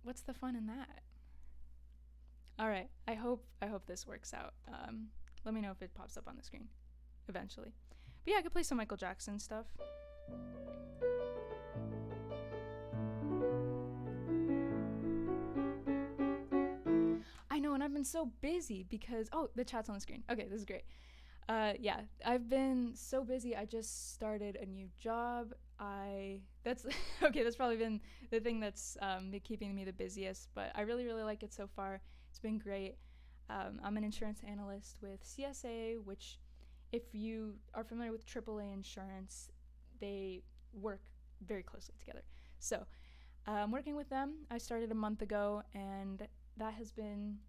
what's the fun in that? All right, I hope this works out. Let me know if it pops up on the screen eventually. But yeah, I could play some Michael Jackson stuff. I know, and I've been so busy because the chat's on the screen. Okay, this is great. Yeah, I've been so busy. I just started a new job. That's okay. That's probably been the thing that's been keeping me the busiest. But I really, really like it so far. It's been great. I'm an insurance analyst with CSA, which, if you are familiar with AAA insurance, they work very closely together. So I'm working with them. I started a month ago, and that has been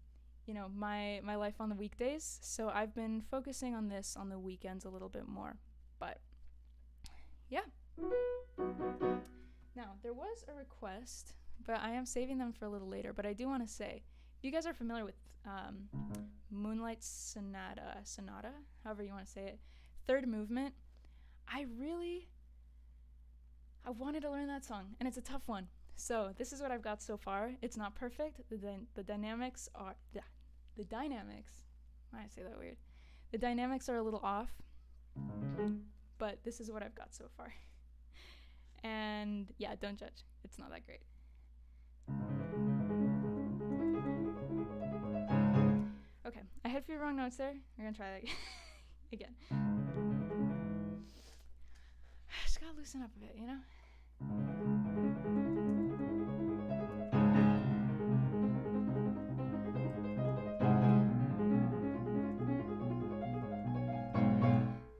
my life on the weekdays. So I've been focusing on this on the weekends a little bit more. But yeah. Now, there was a request, but I am saving them for a little later. But I do want to say, if you guys are familiar with Moonlight Sonata, however you want to say it, third movement, I wanted to learn that song, and it's a tough one. So this is what I've got so far. It's not perfect. The dynamics are the dynamics. Why did I say that weird? The dynamics are a little off, but this is what I've got so far. And yeah, don't judge. It's not that great. Okay, I had a few wrong notes there. We're gonna try that again. Just gotta loosen up a bit, you know?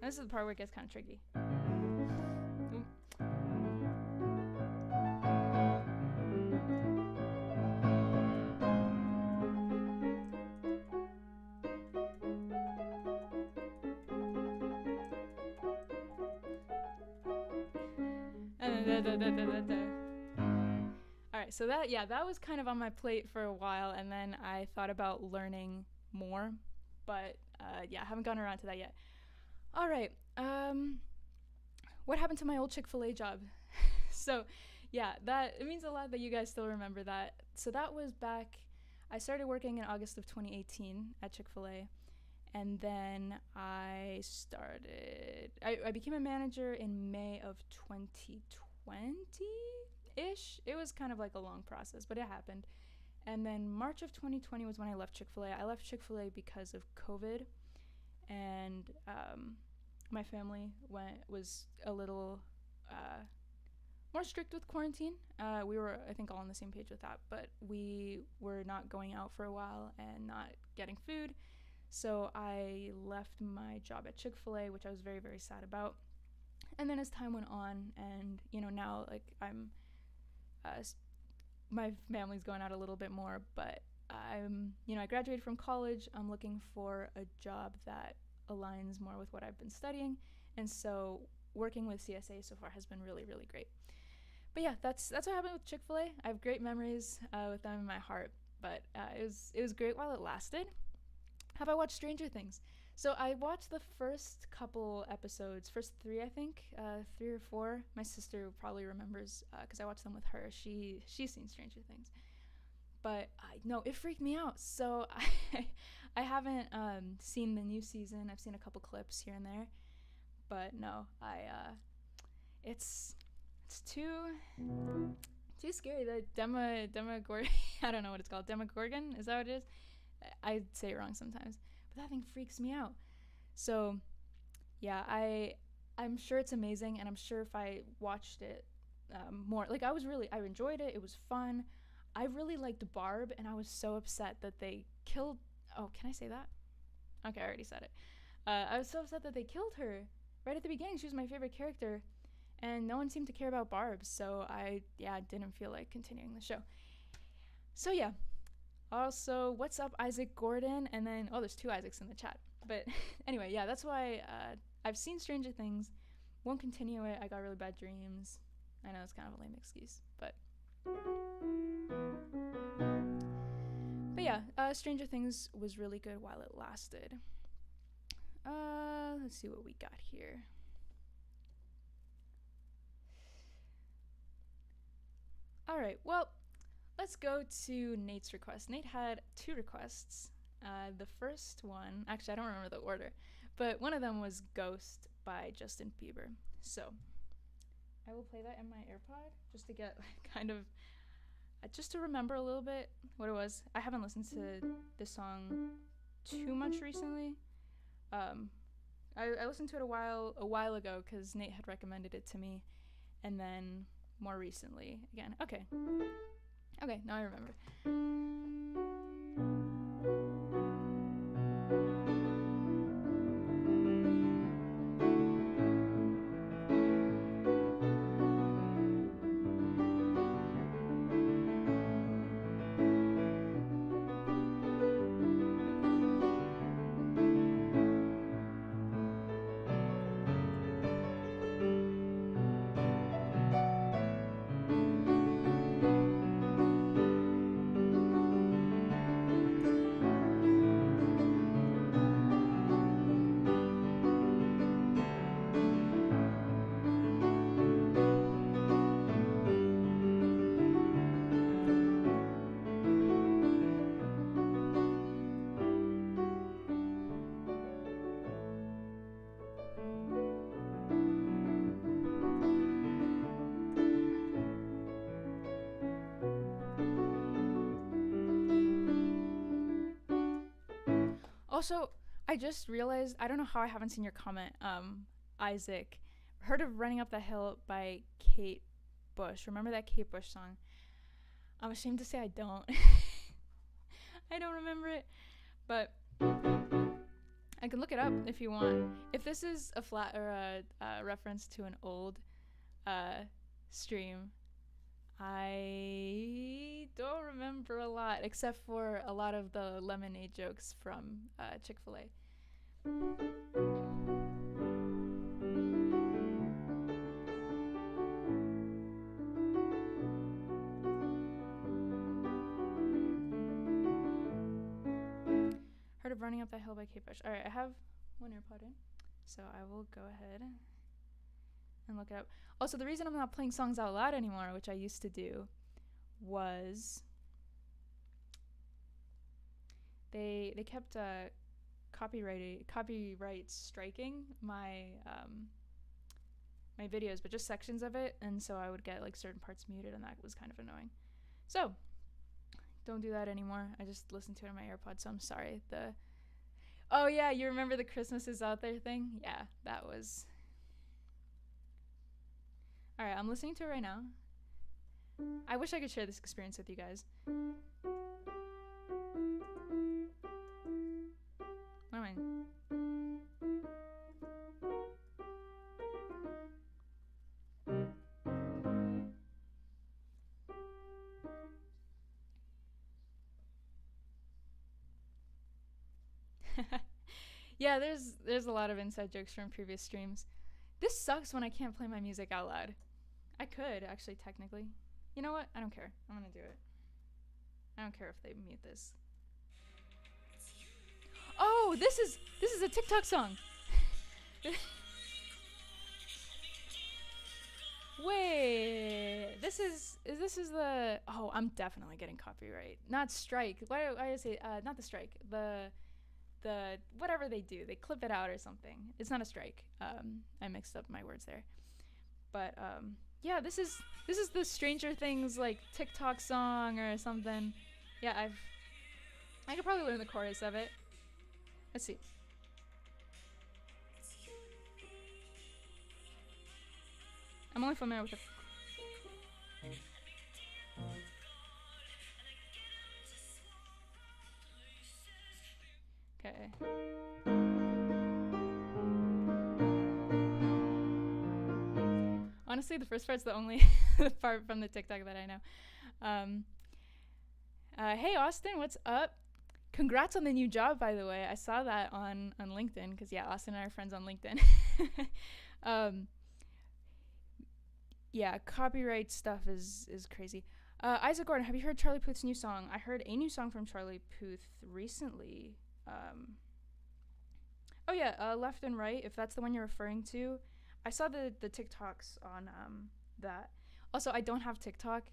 This is the part where it gets kind of tricky. Alright, so that was kind of on my plate for a while, and then I thought about learning more, but I haven't gotten around to that yet. Alright, what happened to my old Chick-fil-A job? So yeah, it means a lot that you guys still remember that. So that was back, I started working in August of 2018 at Chick-fil-A, and then I became a manager in May of 2020-ish. It was kind of like a long process, but it happened. And then March of 2020 was when I left Chick-fil-A. I left Chick-fil-A because of COVID, and my family was a little more strict with quarantine. We were, I think, all on the same page with that, but we were not going out for a while and not getting food. So I left my job at Chick-fil-A, which I was very, very sad about. And then as time went on, and now like I'm, my family's going out a little bit more, but I graduated from college. I'm looking for a job that aligns more with what I've been studying, and so working with CSA so far has been really, really great. But yeah, that's what happened with Chick-fil-A. I have great memories with them in my heart, but it was great while it lasted. Have I watched Stranger Things? So I watched the first couple episodes, first 3 I think, 3 or 4. My sister probably remembers because I watched them with her. She's seen Stranger Things. But no, it freaked me out. So I haven't seen the new season. I've seen a couple clips here and there, but no, it's too scary. The Demogorgon, I don't know what it's called. Demogorgon, is that what it is? I say it wrong sometimes, but that thing freaks me out. So yeah, I'm sure it's amazing, and I'm sure if I watched it more, like I enjoyed it. It was fun. I really liked Barb, and I was so upset that they killed. Oh, can I say that? Okay, I already said it. I was so upset that they killed her right at the beginning. She was my favorite character, and no one seemed to care about Barb. So I didn't feel like continuing the show. So yeah. Also, what's up, Isaac Gordon? And then, there's 2 Isaacs in the chat. But anyway, yeah, that's why I've seen Stranger Things. Won't continue it. I got really bad dreams. I know it's kind of a lame excuse, but yeah, Stranger Things was really good while it lasted. Let's see what we got here. All right, well, let's go to Nate's request. Nate had 2 requests. The first one, actually, I don't remember the order, but one of them was Ghost by Justin Bieber. So I will play that in my AirPod just to get kind of, just to remember a little bit what it was. I haven't listened to this song too much recently. I listened to it a while ago because Nate had recommended it to me, and then more recently again. Okay, now I remember. Also, I just realized, I don't know how I haven't seen your comment, Isaac. Heard of Running Up That Hill by Kate Bush. Remember that Kate Bush song? I'm ashamed to say I don't. I don't remember it. But I can look it up if you want. If this is a flat or a reference to an old stream, I don't remember a lot, except for a lot of the lemonade jokes from Chick-fil-A. Heard of Running Up That Hill by Kate Bush. Alright, I have one AirPod in, so I will go ahead and look it up. Also, the reason I'm not playing songs out loud anymore, which I used to do, was they kept copyright striking my my videos, but just sections of it, and so I would get like certain parts muted, and that was kind of annoying. So don't do that anymore. I just listened to it on my AirPods, so I'm sorry. Oh yeah, you remember the Christmas is Out There thing? Yeah, that was. Alright, I'm listening to it right now. I wish I could share this experience with you guys. What am I? Yeah, there's a lot of inside jokes from previous streams. This sucks when I can't play my music out loud. I could, actually, technically. You know what? I don't care. I'm gonna do it. I don't care if they mute this. Oh, this is a TikTok song. Wait, this is the. Oh, I'm definitely getting copyright. Not strike. Why do I say not the strike? The whatever they do, they clip it out or something. It's not a strike. I mixed up my words there. But yeah, this is the Stranger Things like TikTok song or something. Yeah, I could probably learn the chorus of it. Let's see. I'm only familiar with it. Okay. Honestly, the first part's the only part from the TikTok that I know. Hey Austin, what's up? Congrats on the new job, by the way. I saw that on LinkedIn, because yeah, Austin and I are friends on LinkedIn. Yeah, copyright stuff is crazy. Isaac Gordon, have you heard Charlie Puth's new song? I heard a new song from Charlie Puth recently. Oh yeah, Left and Right, if that's the one you're referring to. I saw the TikToks on that. Also, I don't have TikTok.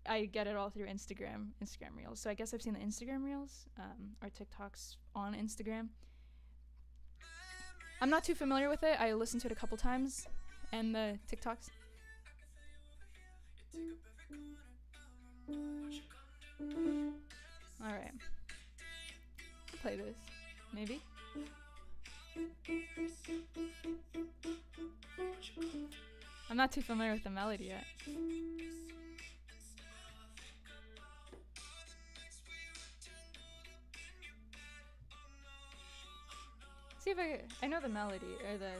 I get it all through Instagram Reels. So I guess I've seen the Instagram Reels or TikToks on Instagram. I'm not too familiar with it. I listened to it a couple times, and the TikToks. All right, play this, maybe. I'm not too familiar with the melody yet. See if I know the melody or the.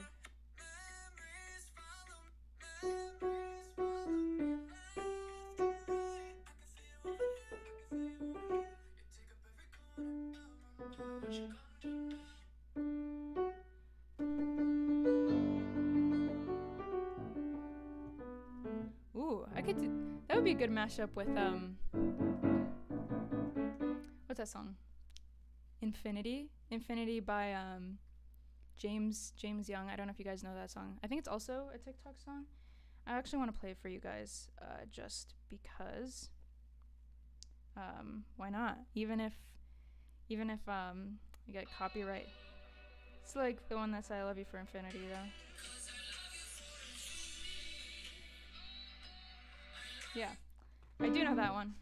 Ooh, I could do, that would be a good mashup with what's that song? Infinity by James Young. I don't know if you guys know that song. I think it's also a TikTok song. I actually want to play it for you guys just because why not? Even if we get copyright. It's like the one that said I love you for infinity though. Yeah, I do know that one.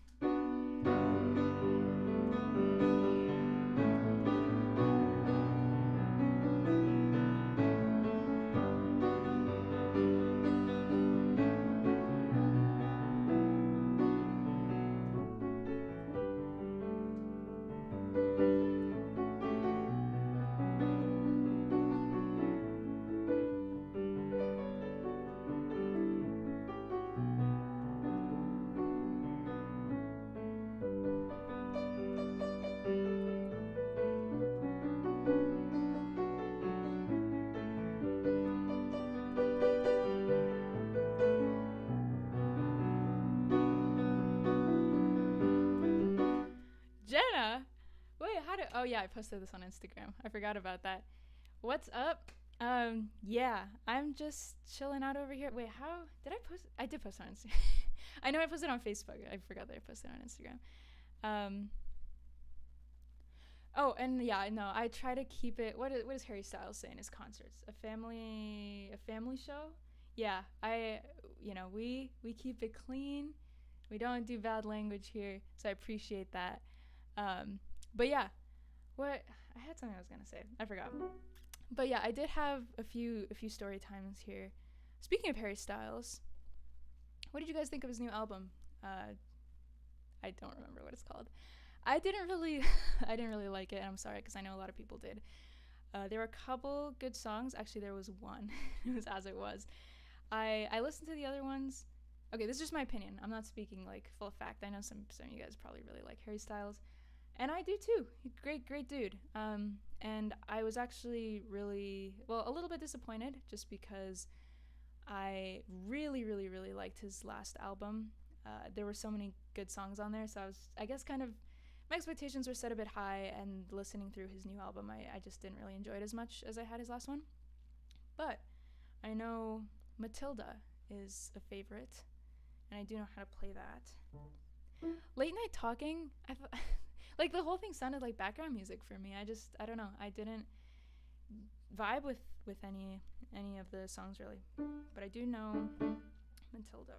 Jenna, wait, oh yeah, I posted this on Instagram. I forgot about that. What's up? Yeah, I'm just chilling out over here. Wait, how did I post? I did post on Instagram. I know I posted on Facebook. I forgot that I posted on Instagram. Oh, and yeah, no, I try to keep it. What is Harry Styles say in his concerts? A family show. Yeah, we keep it clean. We don't do bad language here, so I appreciate that. But yeah, what I had something I was gonna say. I forgot. But yeah, I did have a few story times here. Speaking of Harry Styles, what did you guys think of his new album? I don't remember what it's called. I didn't really like it, and I'm sorry because I know a lot of people did. There were a couple good songs. Actually, there was one. It was As It Was. I listened to the other ones. Okay, this is just my opinion. I'm not speaking like full fact. I know some of you guys probably really like Harry Styles, and I do too. Great dude. And I was actually a little bit disappointed just because I really liked his last album. There were so many good songs on there, so I guess kind of my expectations were set a bit high, and listening through his new album, I just didn't really enjoy it as much as I had his last one. But I know Matilda is a favorite, and I do know how to play that. Late night talking, like the whole thing sounded like background music for me. I don't know. I didn't vibe with any of the songs really, but I do know Matilda.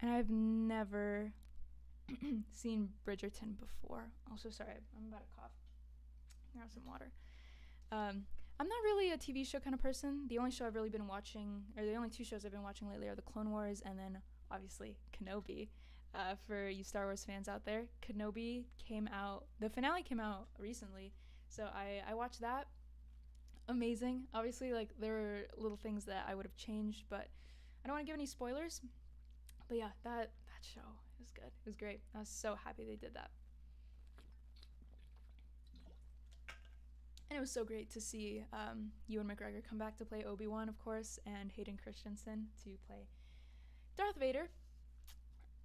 And I've never seen Bridgerton before. Also, sorry, I'm about to cough. Grab some water. I'm not really a TV show kind of person. The only show I've really been watching, or the only two shows I've been watching lately are The Clone Wars and then obviously Kenobi. For you Star Wars fans out there, Kenobi came out, the finale came out recently, so I watched that. Amazing. Obviously, like, there were little things that I would have changed, but I don't want to give any spoilers. But yeah, that show was good. It was great. I was so happy they did that. And it was so great to see Ewan McGregor come back to play Obi-Wan, of course, and Hayden Christensen to play Darth Vader,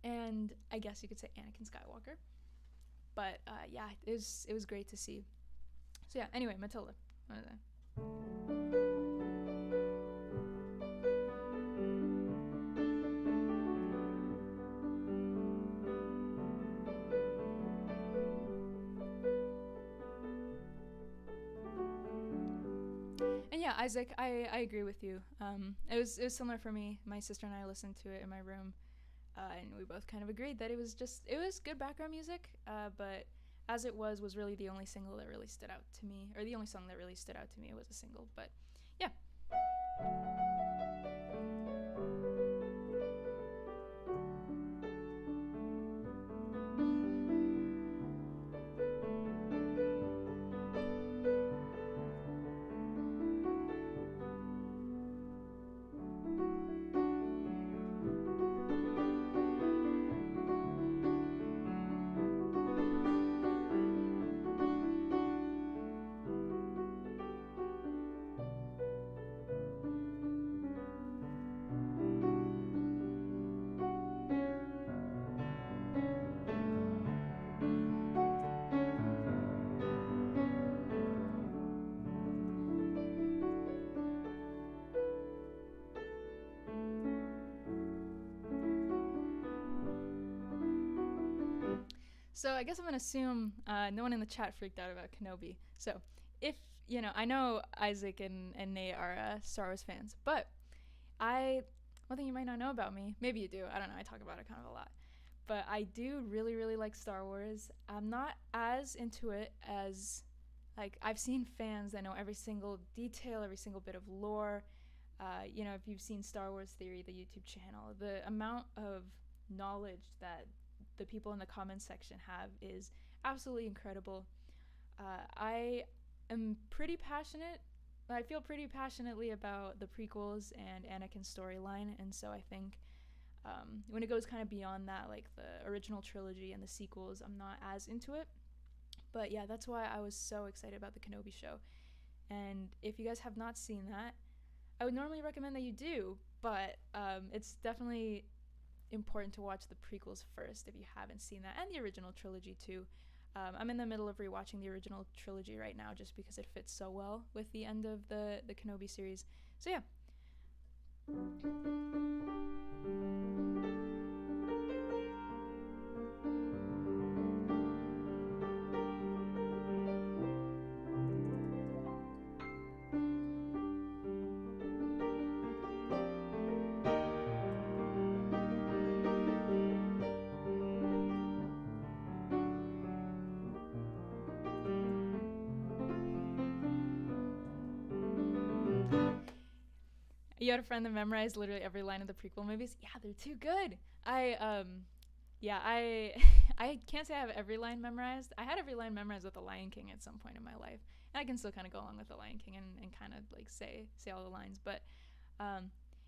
and I guess you could say Anakin Skywalker. But yeah, it was great to see. So yeah, anyway, Matilda. What is that? And yeah, Isaac, I agree with you. It was similar for me. My sister and I listened to it in my room, and we both kind of agreed that it was good background music. But as it was really the only single that really stood out to me, or the only song that really stood out to me. It was a single, but yeah. So I guess I'm gonna assume no one in the chat freaked out about Kenobi. So if I know Isaac and Nate are Star Wars fans, but one thing you might not know about me, maybe you do, I don't know, I talk about it kind of a lot, but I do really, really like Star Wars. I'm not as into it as, like, I've seen fans that know every single detail, every single bit of lore. If you've seen Star Wars Theory, the YouTube channel, the amount of knowledge that the people in the comments section have is absolutely incredible. I am pretty passionate. I feel pretty passionately about the prequels and Anakin's storyline, and so I think when it goes kind of beyond that, like the original trilogy and the sequels, I'm not as into it. But yeah, that's why I was so excited about the Kenobi show. And if you guys have not seen that, I would normally recommend that you do, but it's definitely important to watch the prequels first if you haven't seen that, and the original trilogy too. I'm in the middle of rewatching the original trilogy right now just because it fits so well with the end of the Kenobi series. So yeah. You had a friend that memorized literally every line of the prequel movies. Yeah, they're too good. I I can't say I have every line memorized. I had every line memorized with The Lion King at some point in my life, and I can still kind of go along with The Lion King and kind of like say all the lines. But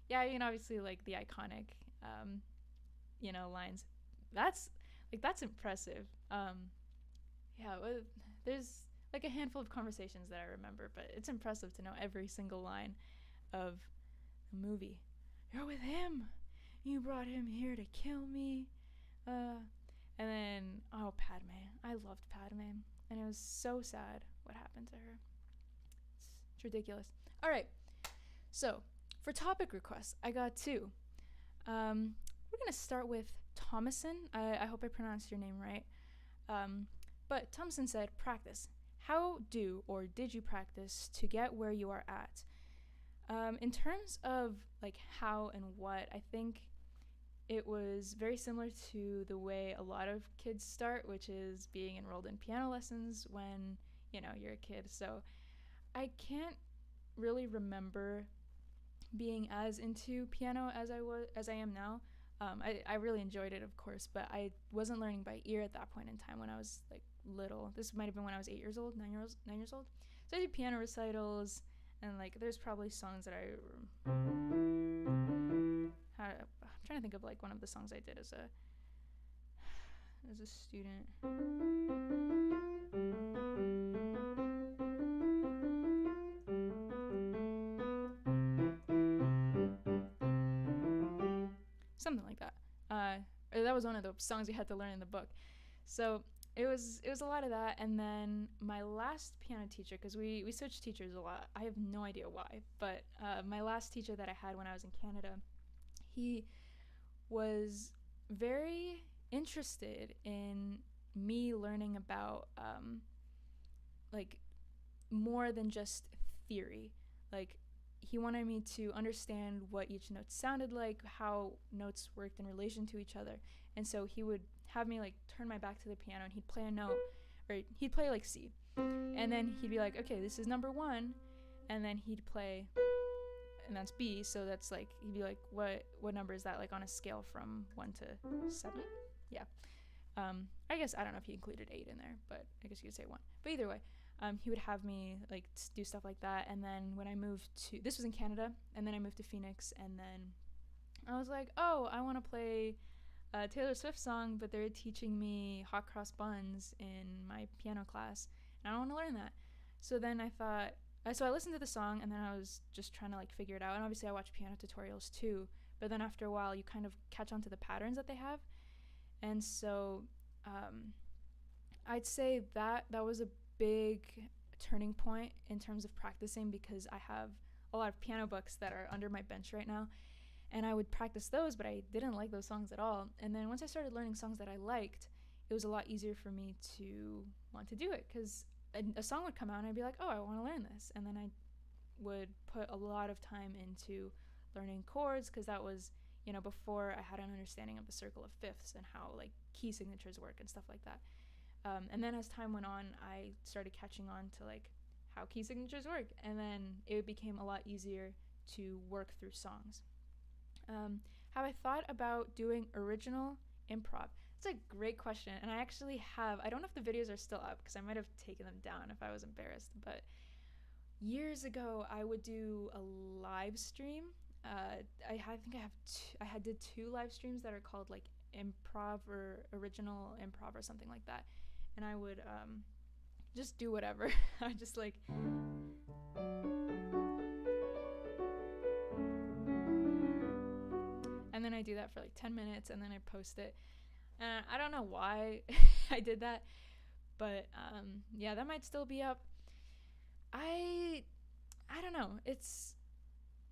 yeah, obviously like the iconic lines. That's impressive. Yeah, there's like a handful of conversations that I remember, but it's impressive to know every single line of the movie. You're with him. You brought him here to kill me. And then, Padme. I loved Padme. And it was so sad what happened to her. It's ridiculous. All right. So, for topic requests, I got two. We're going to start with Thomason. I hope I pronounced your name right. But Thomason said, practice. How did you practice to get where you are at? In terms of like how and what, I think it was very similar to the way a lot of kids start, which is being enrolled in piano lessons when you're a kid. So I can't really remember being as into piano as I am now. I really enjoyed it, of course, but I wasn't learning by ear at that point in time when I was like little. This might have been when I was 9 years old. So I did piano recitals, and like there's probably songs that I'm trying to think of like one of the songs I did as a student. something like that. That was one of the songs we had to learn in the book. So it was a lot of that. And then my last piano teacher, because we switched teachers a lot. I have no idea why, but my last teacher that I had when I was in Canada, he was very interested in me learning about like more than just theory. Like, he wanted me to understand what each note sounded like, how notes worked in relation to each other. And so he would have me like turn my back to the piano and he'd play a note, or he'd play like C, and then he'd be like, okay, this is number 1, and then he'd play, and that's B, so that's like, he'd be like, what number is that, like on a scale from 1 to 7? Yeah. I guess, I don't know if he included 8 in there, but I guess you could say 1. But either way, he would have me like do stuff like that. And then when I moved to, this was in Canada, and then I moved to Phoenix, and then I was like, oh, I want to play a Taylor Swift song, but they're teaching me Hot Cross Buns in my piano class, and I don't want to learn that. So then I thought, so I listened to the song, and then I was just trying to like figure it out. And obviously I watch piano tutorials too, but then after a while you kind of catch on to the patterns that they have. And so I'd say that was a big turning point in terms of practicing, because I have a lot of piano books that are under my bench right now, and I would practice those, but I didn't like those songs at all. And then once I started learning songs that I liked, it was a lot easier for me to want to do it, because a song would come out and I'd be like, oh, I want to learn this. And then I would put a lot of time into learning chords, because that was, before I had an understanding of the circle of fifths and how like key signatures work and stuff like that. And then as time went on, I started catching on to like how key signatures work, and then it became a lot easier to work through songs. Have I thought about doing original improv? It's a great question, and I actually have. I don't know if the videos are still up, because I might have taken them down if I was embarrassed, but years ago I would do a live stream. I think I did 2 live streams that are called like improv or original improv or something like that, and I would just do whatever. I just like and then I do that for like 10 minutes, and then I post it. And I don't know why I did that, but yeah, that might still be up. I don't know.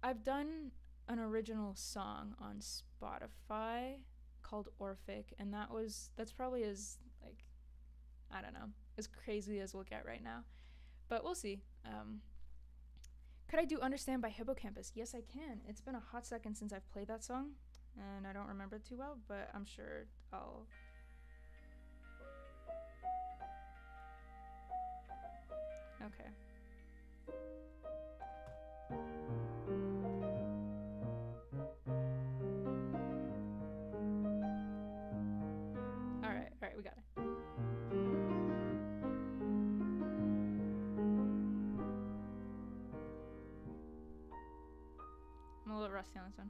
I've done an original song on Spotify called Orphic, and that's probably as like, I don't know, as crazy as we'll get right now, but we'll see. Could I do Understand by Hippocampus? Yes, I can. It's been a hot second since I've played that song, and I don't remember it too well, but I'm sure I'll... Okay. Alright, we got it. I'm a little rusty on this one.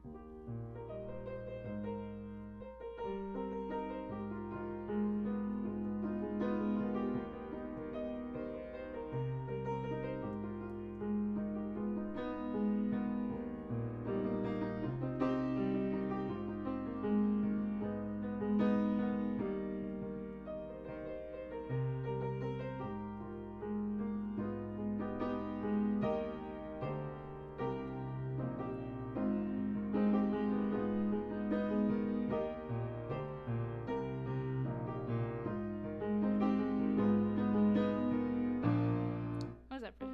What was that for?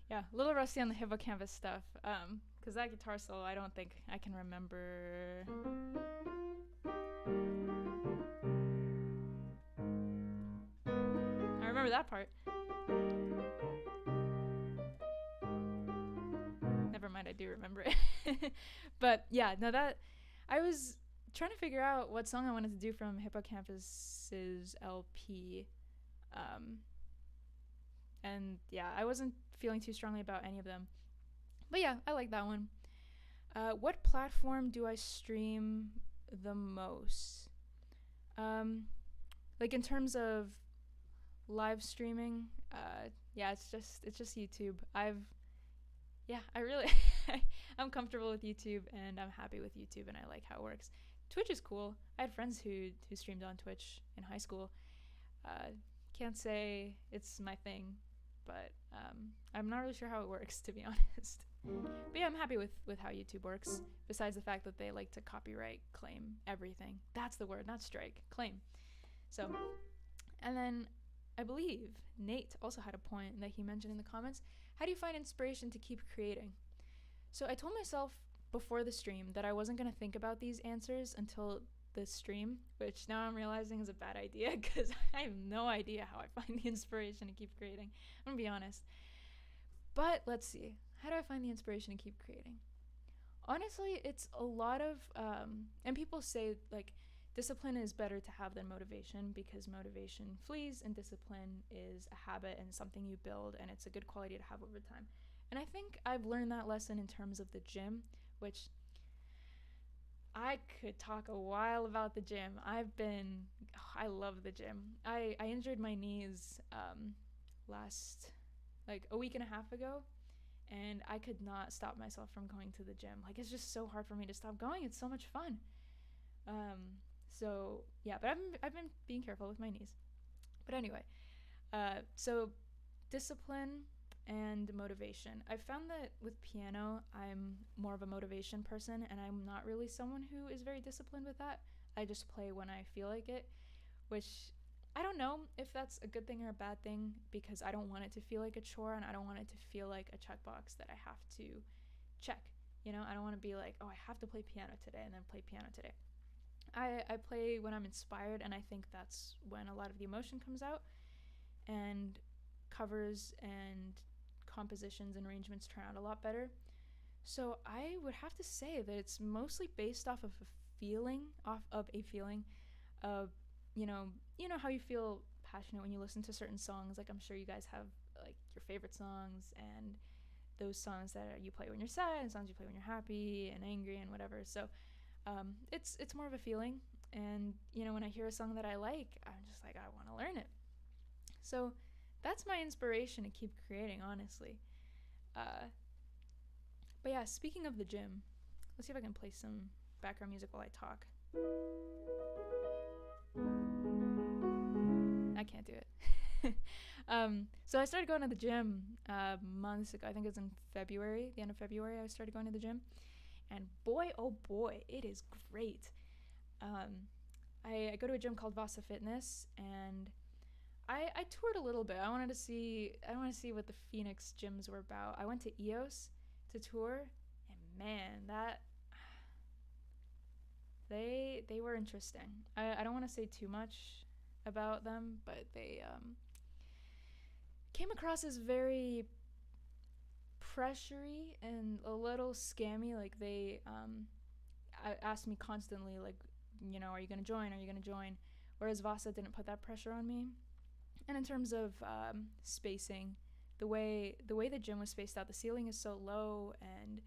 Yeah, a little rusty on the Hippocampus stuff, because that guitar solo, I don't think I can remember. I remember that part. Never mind, I do remember it. But yeah, no, that I was trying to figure out what song I wanted to do from Hippocampus's LP, and yeah, I wasn't feeling too strongly about any of them. But yeah, I like that one. What platform do I stream the most? Like in terms of live streaming, yeah, it's just YouTube. I really I'm comfortable with YouTube, and I'm happy with YouTube, and I like how it works. Twitch is cool. I had friends who streamed on Twitch in high school. Can't say it's my thing, but I'm not really sure how it works, to be honest. But yeah, I'm happy with how YouTube works, besides the fact that they like to copyright claim everything. That's the word, not strike, claim. So, and then I believe Nate also had a point that he mentioned in the comments. How do you find inspiration to keep creating? So I told myself before the stream that I wasn't going to think about these answers until the stream, which now I'm realizing is a bad idea because I have no idea how I find the inspiration to keep creating. I'm going to be honest. But let's see. How do I find the inspiration to keep creating? Honestly, it's a lot of, and people say like discipline is better to have than motivation because motivation flees and discipline is a habit and something you build, and it's a good quality to have over time. And I think I've learned that lesson in terms of the gym, which I could talk a while about the gym. I love the gym. I injured my knees last, like a week and a half ago, and I could not stop myself from going to the gym. Like, it's just so hard for me to stop going. It's so much fun. So yeah, but I've been being careful with my knees. But anyway, so discipline and motivation. I found that with piano, I'm more of a motivation person, and I'm not really someone who is very disciplined with that. I just play when I feel like it, which I don't know if that's a good thing or a bad thing, because I don't want it to feel like a chore, and I don't want it to feel like a checkbox that I have to check. You know, I don't want to be like, oh, I have to play piano today and then play piano today. I play when I'm inspired, and I think that's when a lot of the emotion comes out, and covers and compositions and arrangements turn out a lot better. So I would have to say that it's mostly based off of a feeling, of you know how you feel passionate when you listen to certain songs. Like, I'm sure you guys have like your favorite songs, and those songs that you play when you're sad, and songs you play when you're happy and angry and whatever. So it's more of a feeling, and when I hear a song that I like, I'm just like, I want to learn it. So that's my inspiration to keep creating, honestly. But yeah, speaking of the gym, let's see if I can play some background music while I talk. I can't do it. So I started going to the gym months ago. I think it was in February, the end of February, I started going to the gym. And boy, oh boy, it is great. I go to a gym called Vasa Fitness, and I toured a little bit. I wanted to see what the Phoenix gyms were about. I went to EOS to tour, and man, they were interesting. I don't want to say too much about them, but they came across as very pressury and a little scammy. Like, they asked me constantly, like, are you gonna join? Are you gonna join? Whereas Vasa didn't put that pressure on me. And in terms of spacing, the way the gym was spaced out, the ceiling is so low, and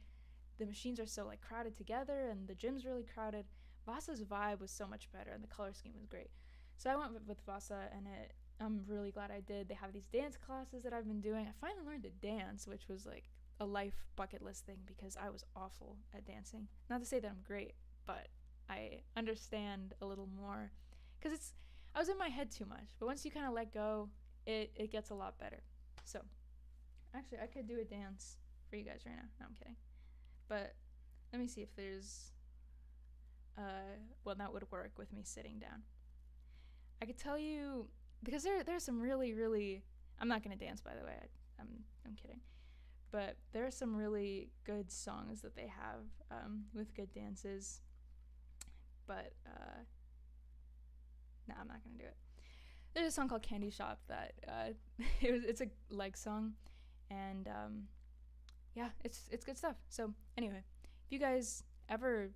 the machines are so like crowded together, and the gym's really crowded. Vasa's vibe was so much better, and the color scheme was great. So I went with Vasa, and I'm really glad I did. They have these dance classes that I've been doing. I finally learned to dance, which was like a life bucket list thing, because I was awful at dancing. Not to say that I'm great, but I understand a little more, because I was in my head too much. But once you kind of let go, it gets a lot better. So actually, I could do a dance for you guys right now. No, I'm kidding. But let me see if there's one that would work with me sitting down. I could tell you, because there's some really, really, I'm not gonna dance, by the way. I'm kidding. But there are some really good songs that they have with good dances. But no, I'm not gonna do it. There's a song called Candy Shop that it's a leg song, and yeah, it's good stuff. So anyway, if you guys ever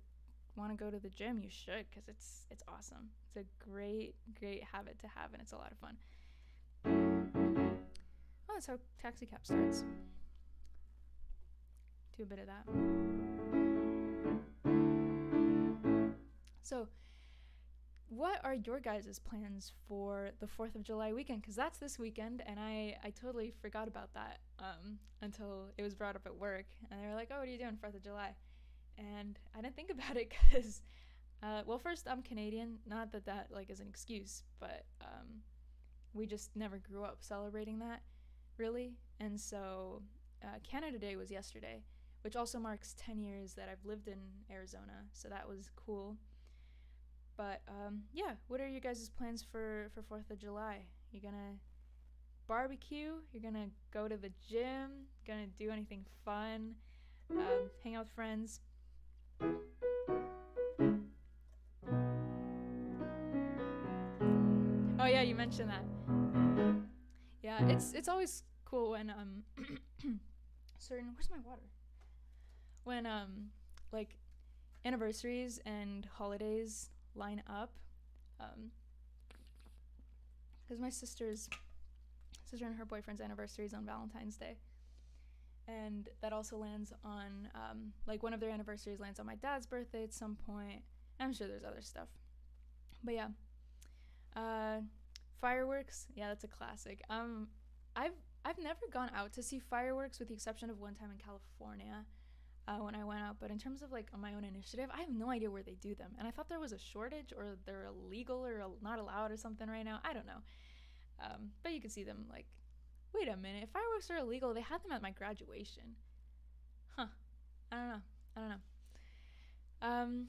want to go to the gym, you should, because it's awesome. It's a great habit to have, and it's a lot of fun. Oh, that's how Taxi Cab starts. Do a bit of that. So, what are your guys' plans for the 4th of July weekend? Because that's this weekend, and I totally forgot about that until it was brought up at work. And they were like, oh, what are you doing 4th of July? And I didn't think about it because, well, first, I'm Canadian. Not that that, like, is an excuse, but we just never grew up celebrating that, really. And so Canada Day was yesterday, which also marks 10 years that I've lived in Arizona. So that was cool. But yeah, what are you guys' plans for 4th of July? You gonna barbecue? You're gonna go to the gym? Gonna do anything fun? Hang out with friends? Oh yeah, you mentioned that. Yeah, it's always cool when certain, where's my water? When like anniversaries and holidays line up, because my sister and her boyfriend's anniversary is on Valentine's Day, and that also lands on like one of their anniversaries lands on my dad's birthday at some point. I'm sure there's other stuff, but yeah. Fireworks, yeah, that's a classic. I've never gone out to see fireworks with the exception of one time in California when I went out, but in terms of like on my own initiative, I have no idea where they do them, and I thought there was a shortage or they're illegal or not allowed or something right now. I don't know, but you can see them. Like, wait a minute, if fireworks are illegal, they had them at my graduation. Huh? I don't know.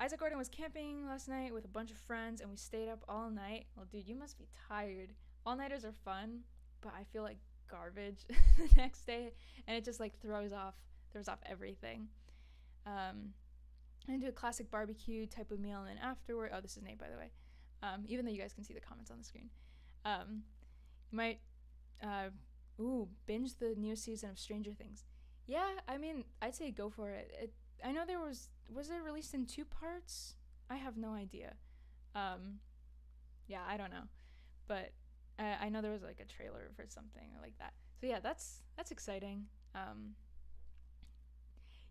Isaac Gordon was camping last night with a bunch of friends, and we stayed up all night. Well, dude, you must be tired. All-nighters are fun, but I feel like garbage the next day, and it just like throws off everything. And do a classic barbecue type of meal, and then afterward, oh, this is Nate, by the way. Even though you guys can see the comments on the screen, you might binge the new season of Stranger Things. Yeah, I mean, I'd say go for it. I know there was it released in 2 parts? I have no idea. Yeah, I don't know, but I know there was like a trailer for something or like that. So yeah, that's exciting.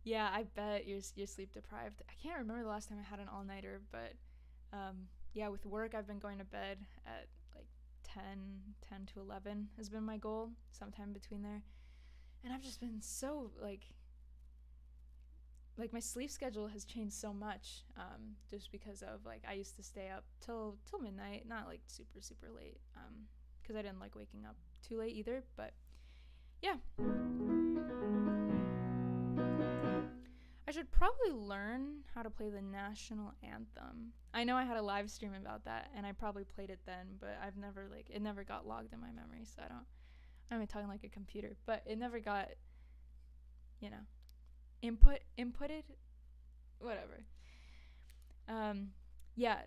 Yeah, I bet you're sleep deprived. I can't remember the last time I had an all-nighter, but yeah, with work I've been going to bed at like 10 to 11 has been my goal, sometime between there. And I've just been so like my sleep schedule has changed so much, just because of like I used to stay up till midnight, not like super late, because I didn't like waking up too late either. But yeah, I should probably learn how to play the national anthem. I know I had a live stream about that, and I probably played it then, but I've never it never got logged in my memory, so I'm even talking like a computer, but it never got, inputted, whatever. Yeah,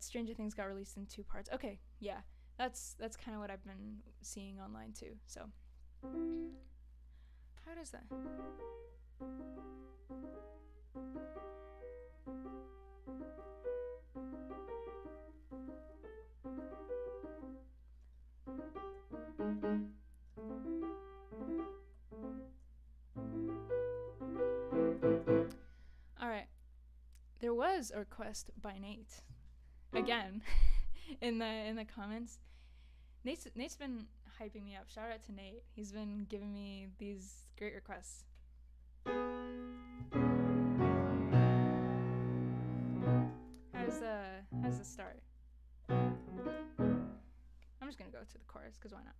Stranger Things got released in 2 parts. Okay, yeah, that's kind of what I've been seeing online too. So how does that? All right. There was a request by Nate again in the comments. Nate's been hyping me up. Shout out to Nate. He's been giving me these great requests. How's the start? I'm just gonna go to the chorus because why not?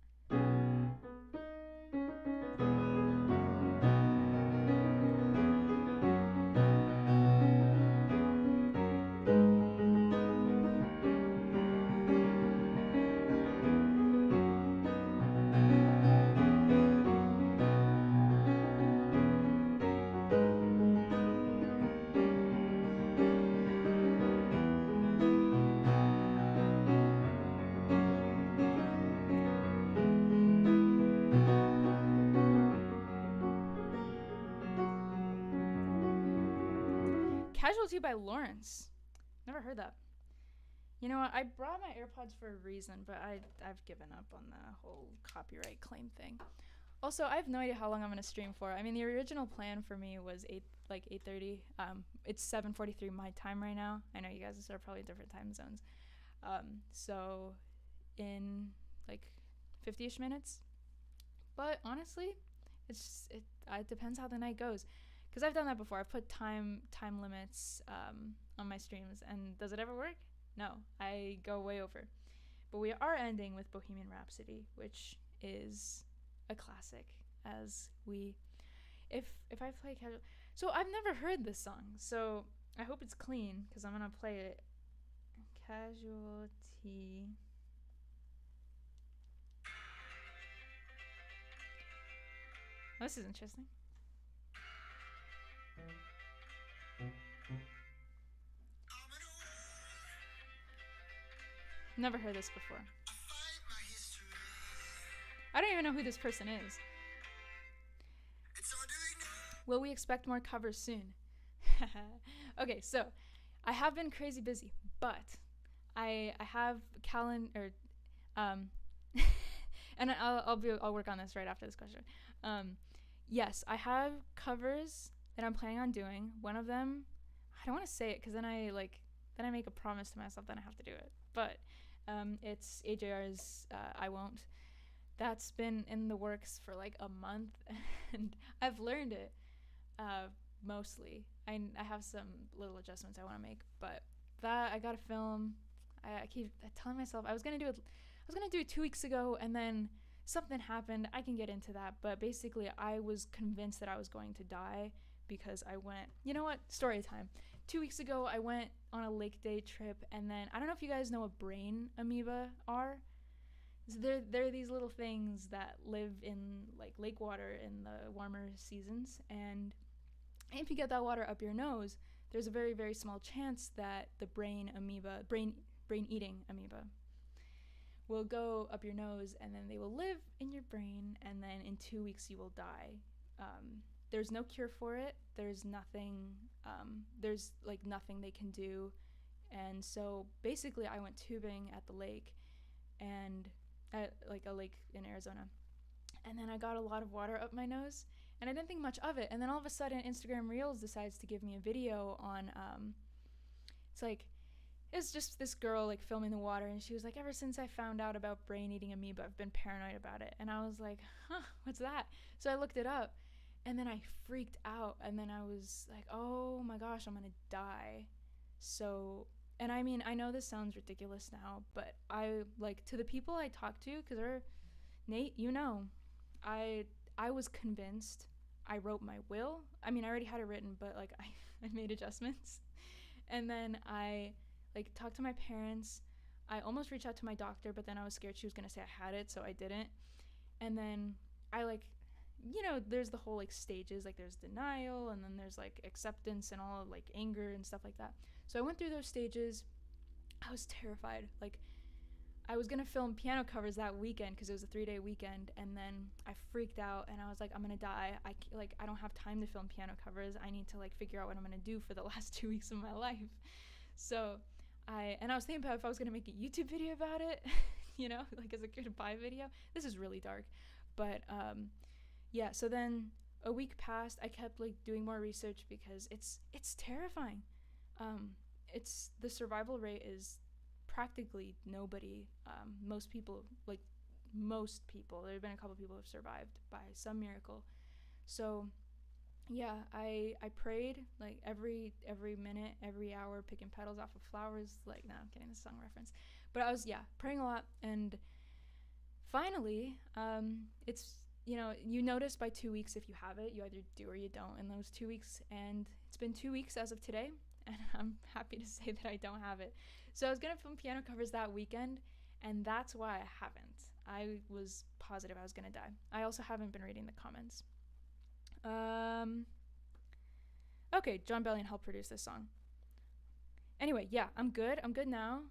Casualty by Lawrence. Never heard that. You know what? I brought my AirPods for a reason, but I've given up on the whole copyright claim thing. Also, I have no idea how long I'm gonna stream for. I mean, the original plan for me was 8:30. It's 7:43 my time right now. I know you guys are probably different time zones. So in like 50ish minutes. But honestly, it depends how the night goes. Because I've done that before. I've put time limits on my streams, and does it ever work? No, I go way over. But we are ending with Bohemian Rhapsody, which is a classic. As we, if I play casual, so I've never heard this song, so I hope it's clean because I'm gonna play it. Casualty. Oh, this is interesting. Never heard this before. I don't even know who this person is. Will we expect more covers soon? Okay, so I have been crazy busy, but I have calendar, and I'll work on this right after this question. Yes, I have covers that I'm planning on doing. One of them, I don't want to say it because then I make a promise to myself, then I have to do it. But it's AJR's I Won't. That's been in the works for like a month, and I've learned it mostly. I have some little adjustments I want to make, but that I gotta film. I keep telling myself I was gonna do it 2 weeks ago, and then something happened. I can get into that, but basically I was convinced that I was going to die because I went, you know what, story time. 2 weeks ago I went on a lake day trip, and then I don't know if you guys know what brain amoeba are. So they're these little things that live in like lake water in the warmer seasons, and if you get that water up your nose, there's a very, very small chance that the brain eating amoeba will go up your nose, and then they will live in your brain, and then in 2 weeks you will die. There's no cure for it. There's nothing they can do. And so basically I went tubing at the lake, and at like a lake in Arizona, and then I got a lot of water up my nose, and I didn't think much of it. And then all of a sudden Instagram Reels decides to give me a video on it's just this girl like filming the water, and she was like, ever since I found out about brain eating amoeba, I've been paranoid about it. And I was like, what's that? So I looked it up, and then I freaked out, and then I was like, oh my gosh, I'm gonna die. So, and I mean, I know this sounds ridiculous now, but I like, to the people I talk to, because Nate, you know, I was convinced. I wrote my will. I mean, I already had it written, but like I made adjustments. And then I like talked to my parents. I almost reached out to my doctor, but then I was scared she was gonna say I had it, so I didn't. And then I there's the whole like stages, like there's denial, and then there's like acceptance and all like anger and stuff like that. So I went through those stages. I was terrified. Like, I was gonna film piano covers that weekend because it was a 3-day weekend, and then I freaked out, and I was like, I'm gonna die. I don't have time to film piano covers. I need to like figure out what I'm gonna do for the last 2 weeks of my life. So I was thinking about if I was gonna make a YouTube video about it, like as a goodbye video. This is really dark, but yeah. So then a week passed. I kept like doing more research because it's terrifying. It's the survival rate is practically nobody. Most people, there have been a couple people who have survived by some miracle. So yeah, I prayed like every minute, every hour, picking petals off of flowers. Like, no, I'm kidding, this song reference. But I was praying a lot, and finally it's you notice by 2 weeks if you have it. You either do or you don't in those 2 weeks, and it's been 2 weeks as of today, and I'm happy to say that I don't have it. So I was gonna film piano covers that weekend, and that's why I haven't. I was positive I was gonna die. I also haven't been reading the comments. Okay, John Bellion helped produce this song. Anyway, yeah, I'm good now,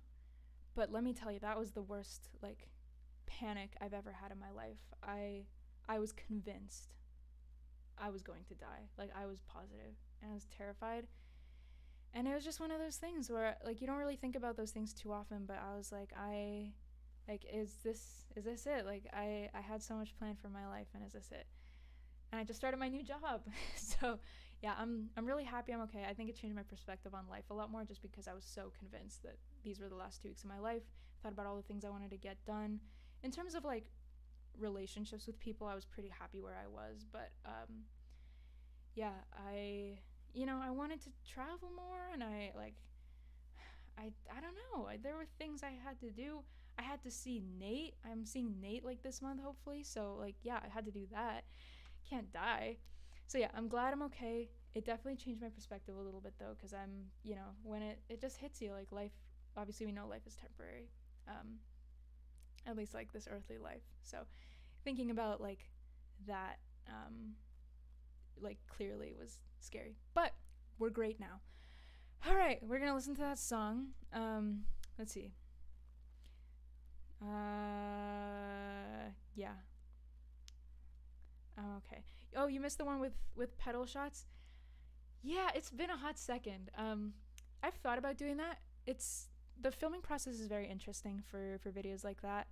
but let me tell you, that was the worst like panic I've ever had in my life. I was convinced I was going to die. Like, I was positive, and I was terrified. And it was just one of those things where like you don't really think about those things too often, but I was like, I Like, is this it? Like, I had so much planned for my life, and is this it? And I just started my new job. So yeah, I'm really happy I'm okay. I think it changed my perspective on life a lot more, just because I was so convinced that these were the last 2 weeks of my life. Thought about all the things I wanted to get done. In terms of like relationships with people, I was pretty happy where I was, but yeah, I wanted to travel more, and I don't know. There were things I had to do. I had to see Nate. I'm seeing Nate like this month, hopefully. So like, yeah, I had to do that. Can't die. So yeah, I'm glad I'm okay. It definitely changed my perspective a little bit though, because when it just hits you, like, life, obviously we know life is temporary, at least like this earthly life. So thinking about like that, like, clearly was scary, but we're great now. All right, we're gonna listen to that song. Let's see. Yeah. Okay. Oh, you missed the one with pedal shots? Yeah, it's been a hot second. I've thought about doing that. The filming process is very interesting for videos like that.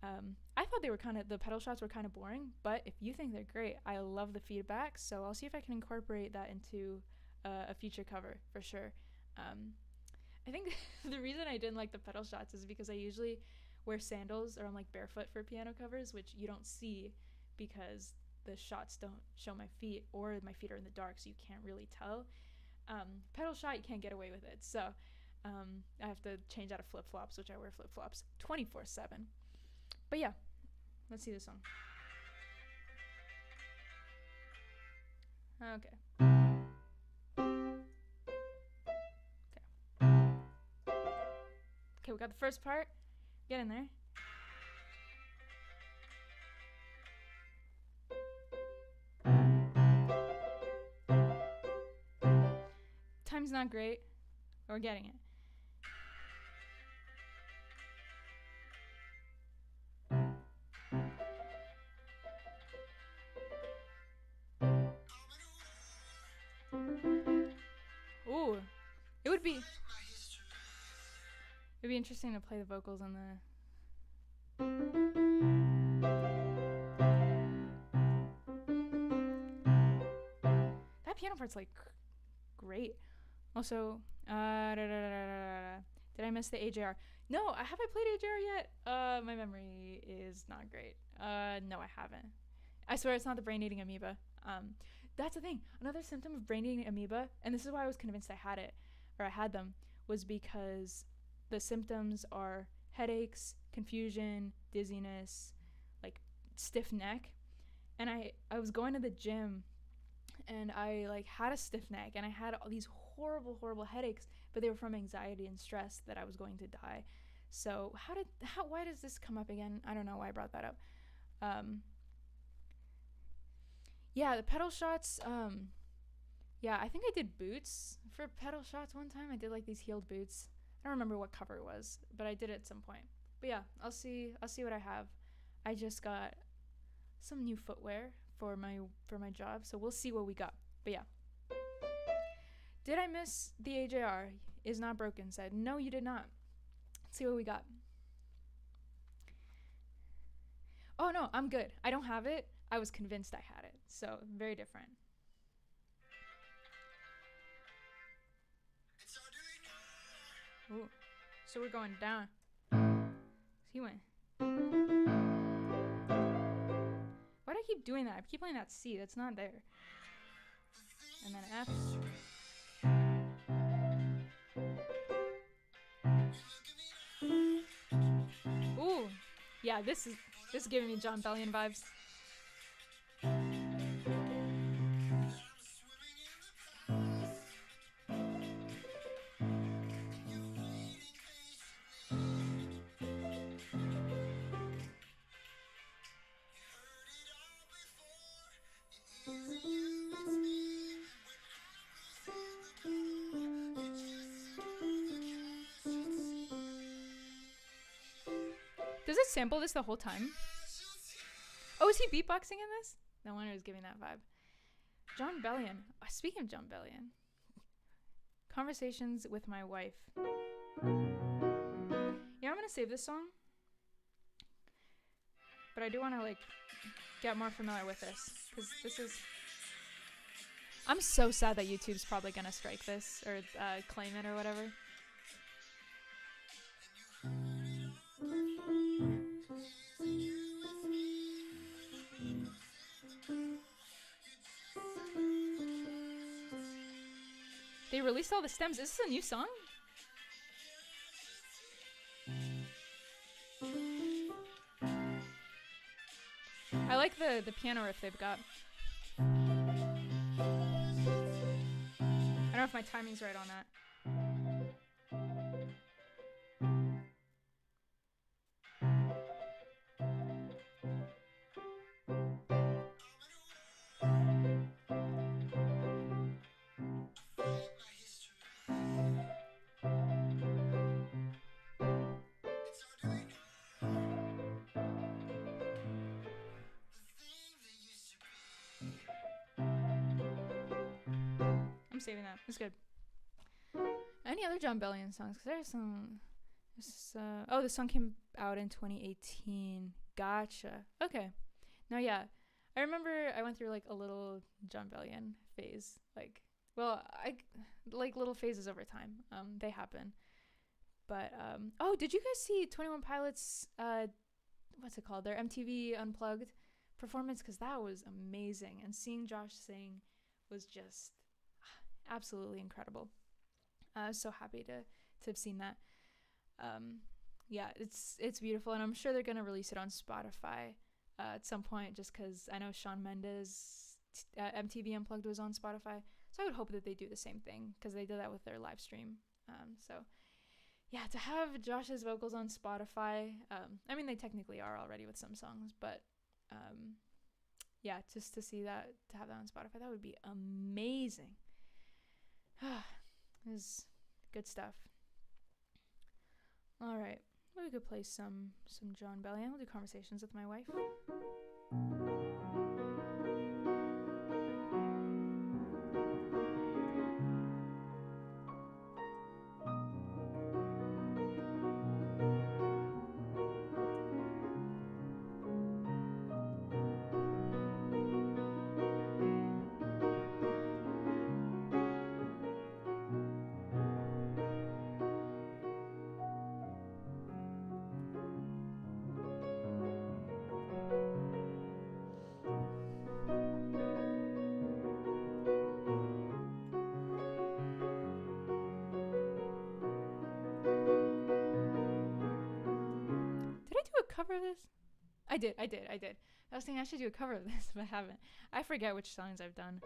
I thought the pedal shots were kind of boring, but if you think they're great, I love the feedback, so I'll see if I can incorporate that into a future cover for sure. I think the reason I didn't like the pedal shots is because I usually wear sandals, or I'm like barefoot for piano covers, which you don't see because the shots don't show my feet, or my feet are in the dark, so you can't really tell. Pedal shot, you can't get away with it, so I have to change out of flip-flops, which I wear flip-flops 24/7. But yeah, let's see this song. Okay. Okay, we got the first part. Get in there. Time's not great. We're getting it. Ooh, it'd be interesting to play the vocals on the. That piano part's like great. Also, did I miss the AJR? No, have I played AJR yet? My memory is not great. No, I haven't. I swear it's not the brain-eating amoeba. That's the thing. Another symptom of brain-eating amoeba, and this is why I was convinced I had it, or I had them, was because the symptoms are headaches, confusion, dizziness, like stiff neck. And I was going to the gym, and I like had a stiff neck, and I had all these horrible headaches, but they were from anxiety and stress that I was going to die. So why does this come up again? I don't know why I brought that up. Yeah, the pedal shots. Yeah, I think I did boots for pedal shots one time. I did like these heeled boots. I don't remember what cover it was, but I did it at some point. But yeah, I'll see what I have. I just got some new footwear for my job, so we'll see what we got. But yeah. Did I miss the AJR? Is not broken said. No, you did not. Let's see what we got. Oh no, I'm good. I don't have it. I was convinced I had it. So very different. Ooh. So we're going down. So he went. Why do I keep doing that? I keep playing that C. That's not there. And then F. Ooh. Yeah, this is giving me John Bellion vibes. Does it sample this the whole time? Oh, is he beatboxing in this? No wonder he's giving that vibe. John Bellion. Speaking of John Bellion. Conversations with my wife. Yeah, I'm gonna save this song. but I do want to like get more familiar with this, because this is... I'm so sad that YouTube's probably gonna strike this or claim it or whatever. They released all the stems. Is this a new song? I like the piano riff they've got. I don't know if my timing's right on that. I'm saving that. It's good. Any other John Bellion songs? Because there's some... oh, this song came out in 2018. Gotcha. Okay. Now, yeah. I remember I went through like a little John Bellion phase. Like, well, I like little phases over time. They happen. But, oh, did you guys see 21 Pilots, what's it called? Their MTV Unplugged performance? Because that was amazing. And seeing Josh sing was just absolutely incredible. I was so happy to have seen that. Yeah, it's beautiful, and I'm sure they're gonna release it on Spotify at some point, just because I know Shawn Mendes MTV Unplugged was on Spotify, so I would hope that they do the same thing, because they did that with their live stream. So yeah, to have Josh's vocals on Spotify, I mean, they technically are already with some songs, but yeah, just to see that, to have that on Spotify, that would be amazing. This is good stuff. All right, well, we could play some John Bellion. We'll do Conversations with My Wife. Cover of this? I did. I was thinking I should do a cover of this, but I haven't. I forget which songs I've done.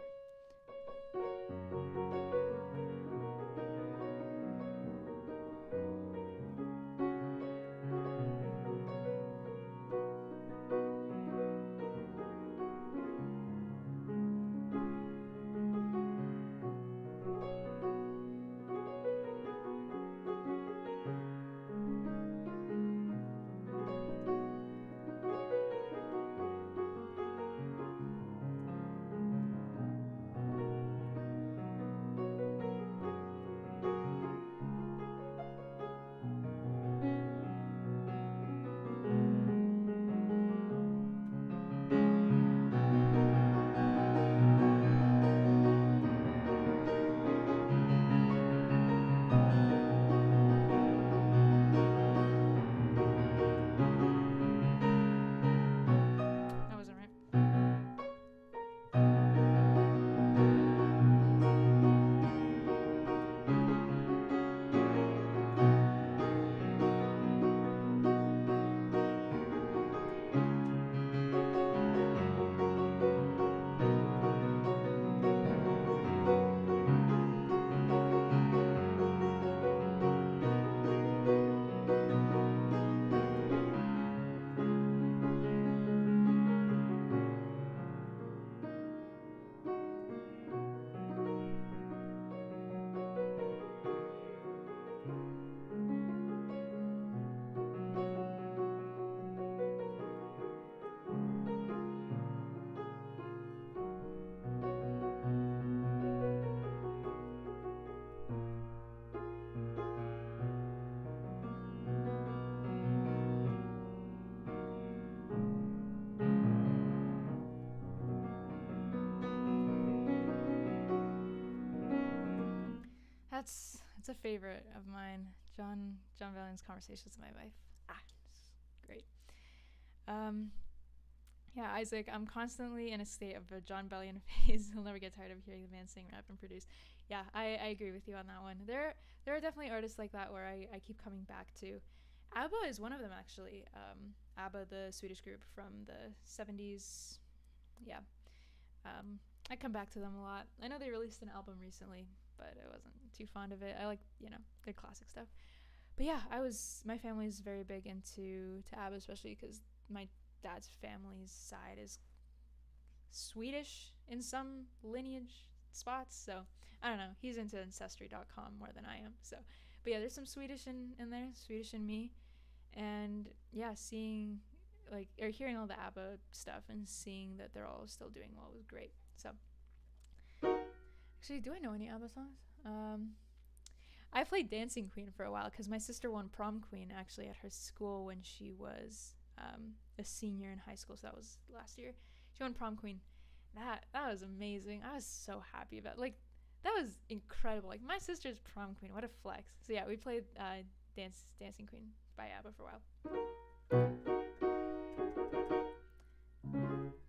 that's a favorite of mine. John Valiant's Conversations with My Wife. It's great. Um, yeah, Isaac, I'm constantly in a state of a John Bellion phase. He'll never get tired of hearing the man sing, rap, and produce. Yeah, I agree with you on that one. There are definitely artists like that where I keep coming back to. ABBA is one of them, actually. ABBA, the Swedish group from the 70s. Yeah. I come back to them a lot. I know they released an album recently, but I wasn't too fond of it. I like, their classic stuff. But yeah, my family's very big into ABBA, especially because my dad's family's side is Swedish in some lineage spots. So I don't know. He's into ancestry.com more than I am. So, but yeah, there's some Swedish in there, Swedish in me, and yeah, seeing or hearing all the ABBA stuff and seeing that they're all still doing well was great. So, actually, do I know any ABBA songs? I played Dancing Queen for a while because my sister won prom queen actually at her school when she was a senior in high school. So that was last year. She won prom queen. That was amazing. I was so happy about it. That was incredible. My sister's prom queen. What a flex. So yeah, we played Dancing Queen by ABBA for a while.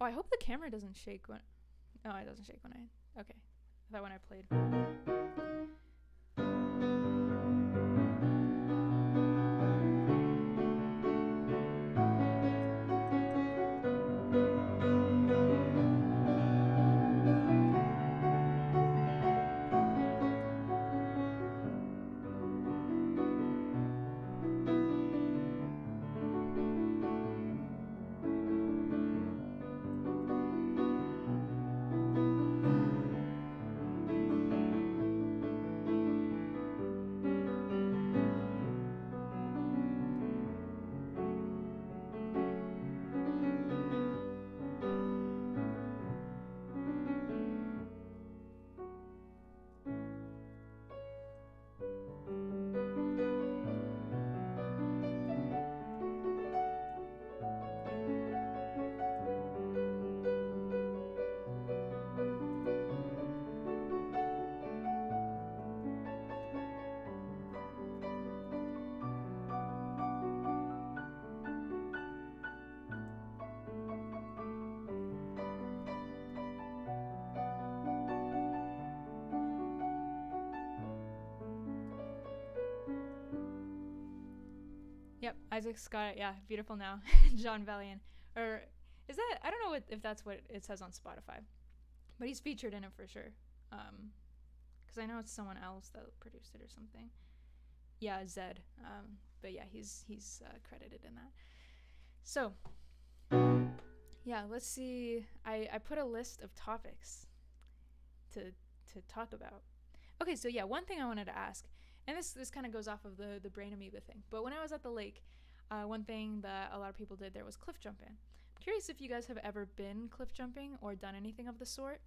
Oh, I hope the camera doesn't shake when. Oh, it doesn't shake when I. Okay, I thought when I played. Yep, Isaac Scott. Yeah, Beautiful Now. John Valiant. Or is that? I don't know if that's what it says on Spotify, but he's featured in it for sure. Because I know it's someone else that produced it or something. Yeah, Zed. But yeah, he's credited in that. So yeah, let's see. I put a list of topics to talk about. Okay, so yeah, one thing I wanted to ask. And this kind of goes off of the brain amoeba thing. But when I was at the lake, one thing that a lot of people did there was cliff jumping. I'm curious if you guys have ever been cliff jumping or done anything of the sort.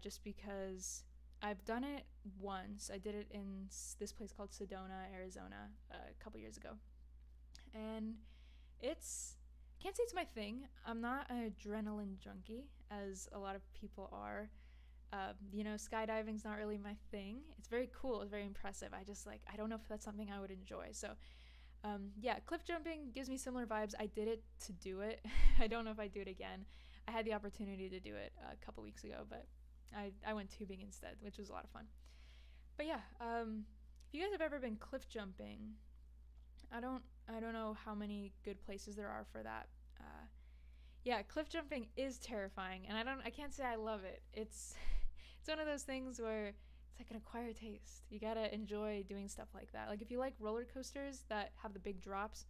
Just because I've done it once. I did it in this place called Sedona, Arizona, a couple years ago. And I can't say it's my thing. I'm not an adrenaline junkie, as a lot of people are. Skydiving's not really my thing. It's very cool. It's very impressive. I don't know if that's something I would enjoy. So, yeah, cliff jumping gives me similar vibes. I did it to do it. I don't know if I'd do it again. I had the opportunity to do it a couple weeks ago, but I went tubing instead, which was a lot of fun. But yeah, if you guys have ever been cliff jumping, I don't know how many good places there are for that. Yeah, cliff jumping is terrifying, and I can't say I love it. It's one of those things where it's like an acquired taste. You gotta enjoy doing stuff like that. If you like roller coasters that have the big drops,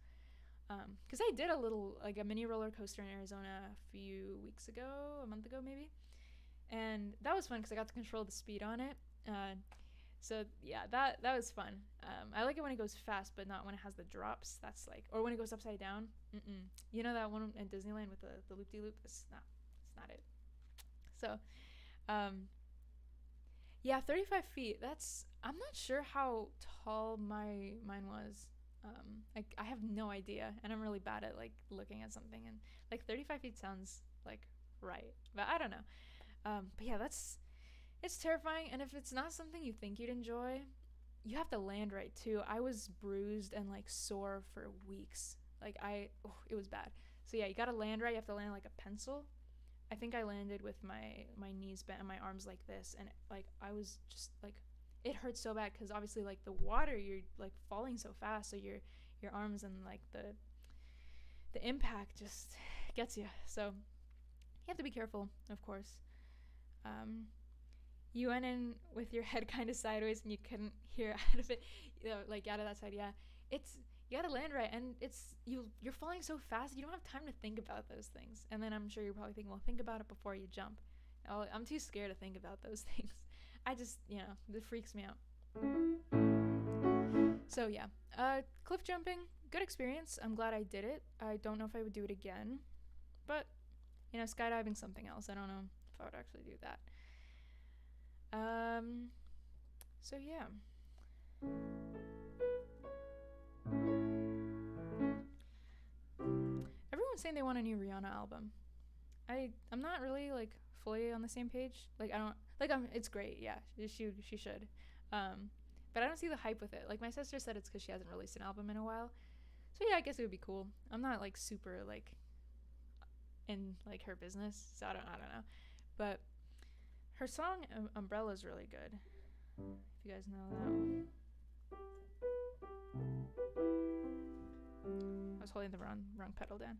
because I did a mini roller coaster in Arizona a month ago maybe, and that was fun because I got to control the speed on it. So yeah, that was fun. I like it when it goes fast, but not when it has the drops. Or when it goes upside down. You know that one in Disneyland with the loop-de-loop? It's not it. So, yeah, 35 feet. I'm not sure how tall mine was. I have no idea, and I'm really bad at looking at something, and 35 feet sounds right, but I don't know. But yeah, it's terrifying, and if it's not something you think you'd enjoy, you have to land right too. I was bruised and like sore for weeks. Like it was bad. So yeah, you gotta land right. You have to land like a pencil. I think I landed with my knees bent and my arms like this, and like I was just like, it hurt so bad because obviously like the water, you're like falling so fast, so your arms and like the impact just gets you. So you have to be careful, of course. You went in with your head kind of sideways and you couldn't hear out of it, like out of that side. Yeah, you gotta land right, and you're falling so fast you don't have time to think about those things. And then I'm sure you're probably thinking, well, think about it before you jump. I'm too scared to think about those things. I just, it freaks me out. So yeah, cliff jumping, good experience. I'm glad I did it. I don't know if I would do it again, but skydiving, something else. I don't know if I would actually do that. So yeah. Everyone's saying they want a new Rihanna album. I'm not really like fully on the same page. Like I don't like it's great, yeah. She should. But I don't see the hype with it. Like my sister said it's because she hasn't released an album in a while. So yeah, I guess it would be cool. I'm not like super like in like her business, so I don't know. But her song Umbrella is really good. If you guys know that. I was holding the wrong pedal down.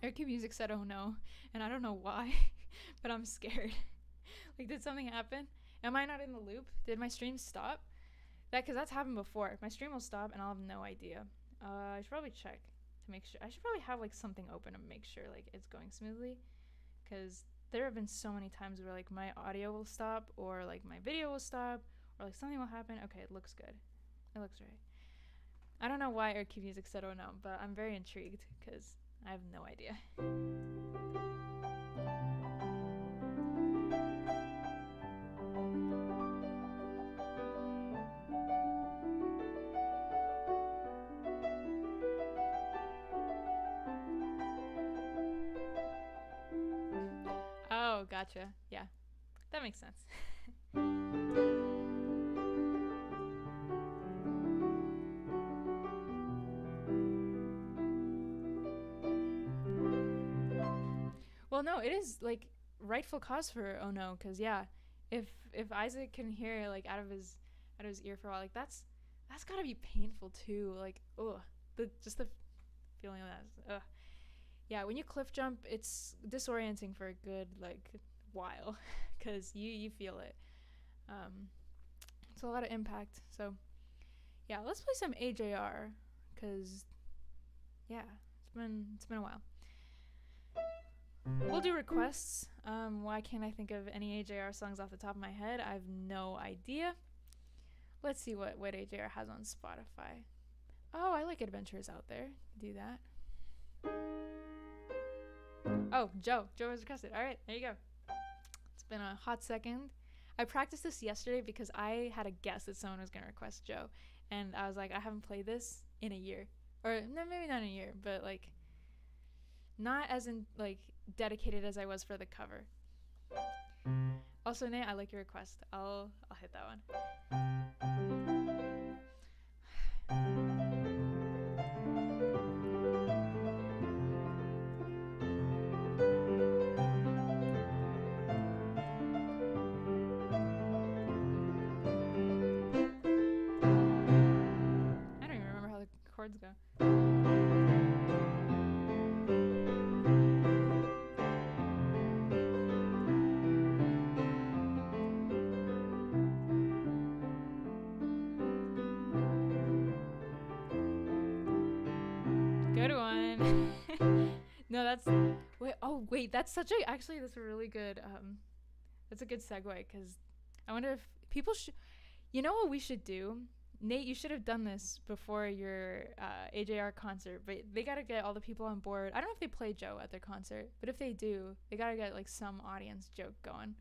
Aircube Music said, "Oh no," and I don't know why, but I'm scared. Like, did something happen? Am I not in the loop? Did my stream stop? Because that's happened before. My stream will stop and I'll have no idea. I should probably check to make sure. I should probably have like something open to make sure like it's going smoothly, because there have been so many times where like my audio will stop or like my video will stop or like something will happen. Okay, it looks good. It looks right. I don't know why Aircube Music said, "Oh no," but I'm very intrigued because I have no idea. Oh, gotcha. Yeah, that makes sense. Well, no, it is like rightful cause for "Oh no," because yeah, if Isaac can hear like out of his ear for a while, like that's gotta be painful too. Like, the feeling of that. Yeah, when you cliff jump, it's disorienting for a good like while, because you feel it. It's a lot of impact. So yeah, let's play some AJR, because yeah, it's been a while. We'll do requests. Why can't I think of any AJR songs off the top of my head? I have no idea. Let's see what AJR has on Spotify. Oh, I like Adventures Out There. Do that. Oh, Joe has requested. All right, there you go. It's been a hot second. I practiced this yesterday because I had a guess that someone was going to request Joe. And I was like, I haven't played this in a year. Or no, maybe not in a year, but like not as in like dedicated as I was for the cover. Also, Nate, I like your request. I'll hit that one. I don't even remember how the chords go. Good one. No, that's wait. Oh, wait. That's such a actually. That's a really good. That's a good segue because I wonder if people should. You know what we should do? Nate, you should have done this before your AJR concert, but they gotta get all the people on board. I don't know if they play Joe at their concert, but if they do, they gotta get like some audience joke going.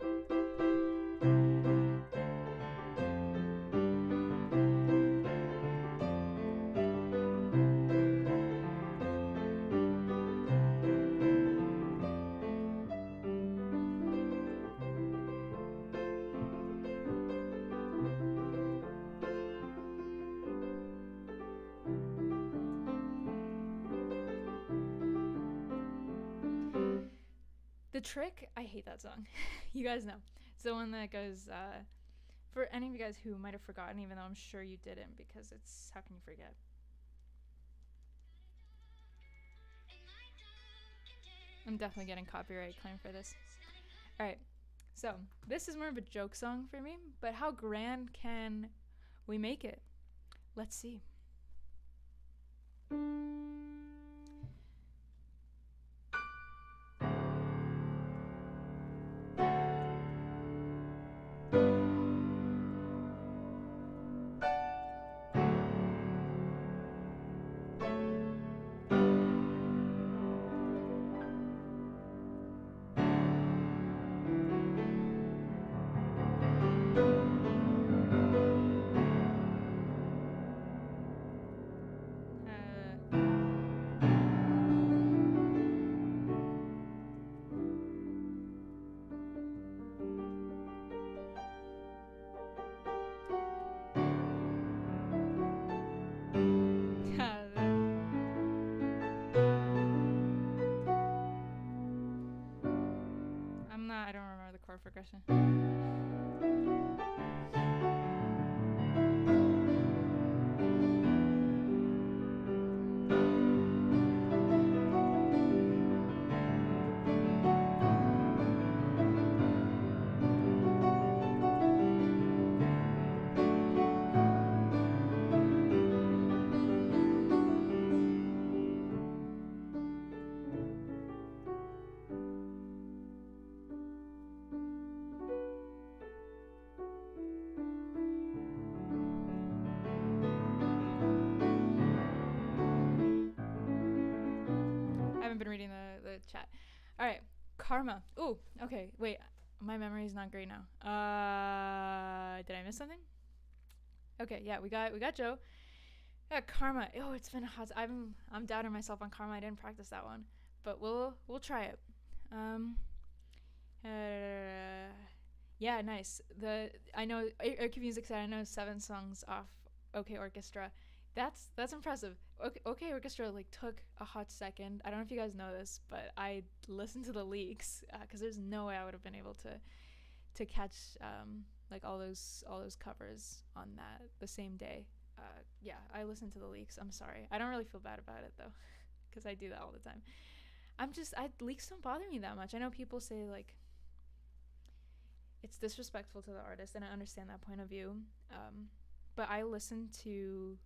The Trick, I hate that song. You guys know. It's the one that goes, for any of you guys who might have forgotten, even though I'm sure you didn't, because it's, how can you forget? I'm definitely getting copyright claim for this. Alright, so this is more of a joke song for me, but how grand can we make it? Let's see. I don't remember the chord progression. Been reading the chat. All right, Karma. Ooh, okay. Wait, my memory is not great now. Did I miss something? Okay, yeah, we got Joe. Yeah, Karma. Oh, it's been a hot. I'm doubting myself on Karma. I didn't practice that one, but we'll try it. Yeah, nice. I know Air Music said I know 7 songs off OK Orchestra. That's impressive. OK Orchestra like took a hot second. I don't know if you guys know this, but I listened to the leaks because there's no way I would have been able to catch like all those covers on that the same day. Yeah, I listened to the leaks. I'm sorry. I don't really feel bad about it though, because I do that all the time. Leaks don't bother me that much. I know people say like it's disrespectful to the artist, and I understand that point of view. But I listen to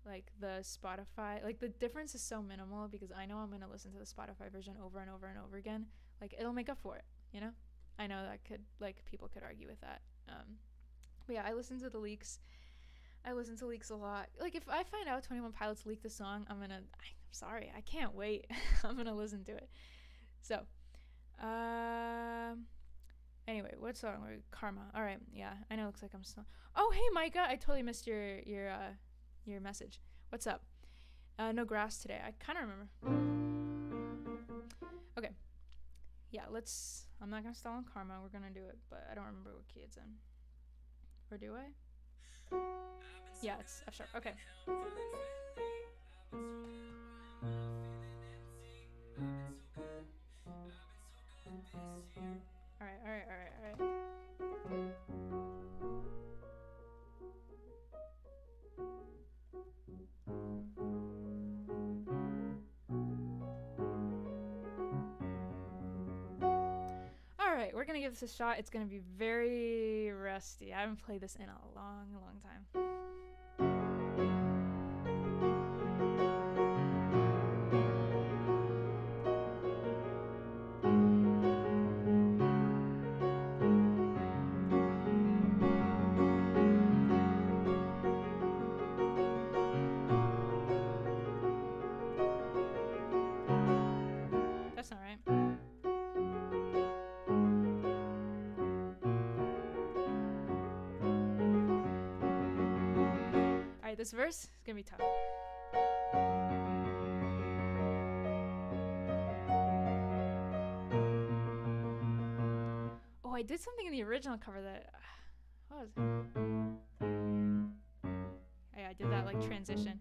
like the Spotify, like the difference is so minimal because I know I'm going to listen to the Spotify version over and over and over again. Like it'll make up for it, you know? I know that people could argue with that. But yeah, I listen to the leaks. I listen to leaks a lot. Like if I find out 21 Pilots leaked the song, I'm sorry, I can't wait. I'm going to listen to it. So, anyway, what song were we? Karma. All right, yeah, I know it looks like I'm still. Oh, hey, Micah, I totally missed your message. What's up? No grass today. I kind of remember. Okay. Yeah, I'm not gonna stall on Karma. We're gonna do it, but I don't remember what key it's in. Or do I? Yeah, it's F sharp. Okay. Alright, alright, alright, alright. Alright, we're gonna give this a shot. It's gonna be very rusty. I haven't played this in a long, long time. That's not right. Alright, this verse is gonna be tough. Oh, I did something in the original cover that... what was it? Oh, yeah, I did that like transition.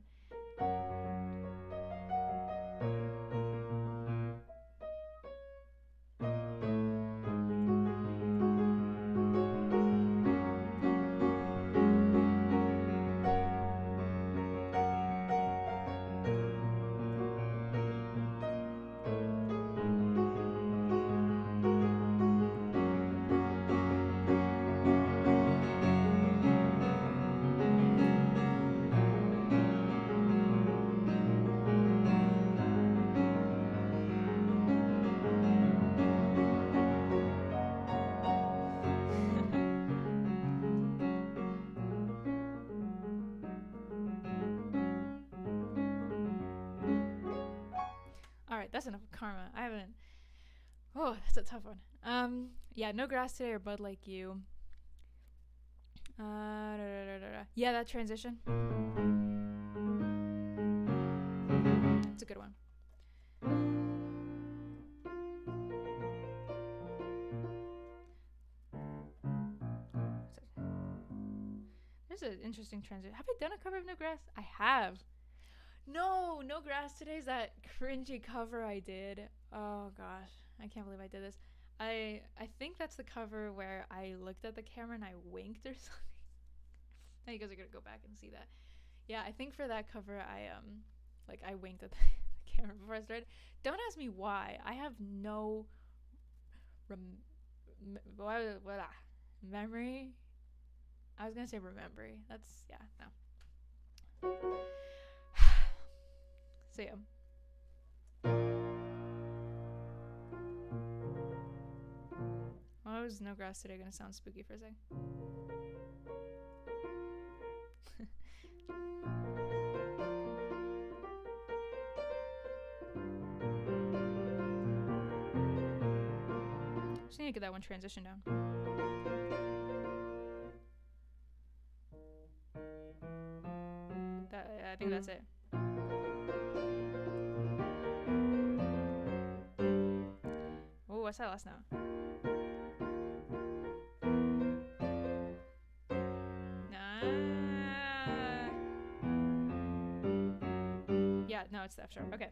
Alright, that's enough karma. I haven't... oh, that's a tough one. Yeah, no grass today or bud like you. Yeah, that transition. It's a good one. There's an interesting transition. Have I done a cover of No Grass? I have. No grass today's that cringy cover I did. Oh gosh, I can't believe I did this. I think that's the cover where I looked at the camera and I winked or something. Now you guys are gonna go back and see that. Yeah, I think for that cover I winked at the camera before I started. Don't ask me why. I have no memory. I was gonna say remembering. That's no. So yeah. Why was No Grass Today gonna sound spooky for a sec? Just need to get that one transition down. I think that's it. Oh, what's that last note? Yeah, no, it's the F sharp. Okay.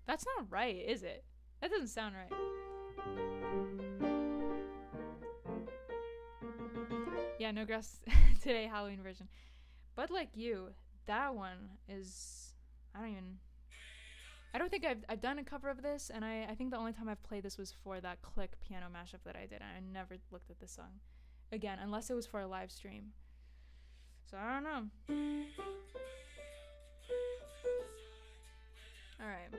That's not right, is it? That doesn't sound right. Yeah, No Grass Today Halloween version. But like you, that one is... I don't think I've done a cover of this, and I think the only time I've played this was for that Click piano mashup that I did. I never looked at this song again, unless it was for a live stream. So I don't know. Alright.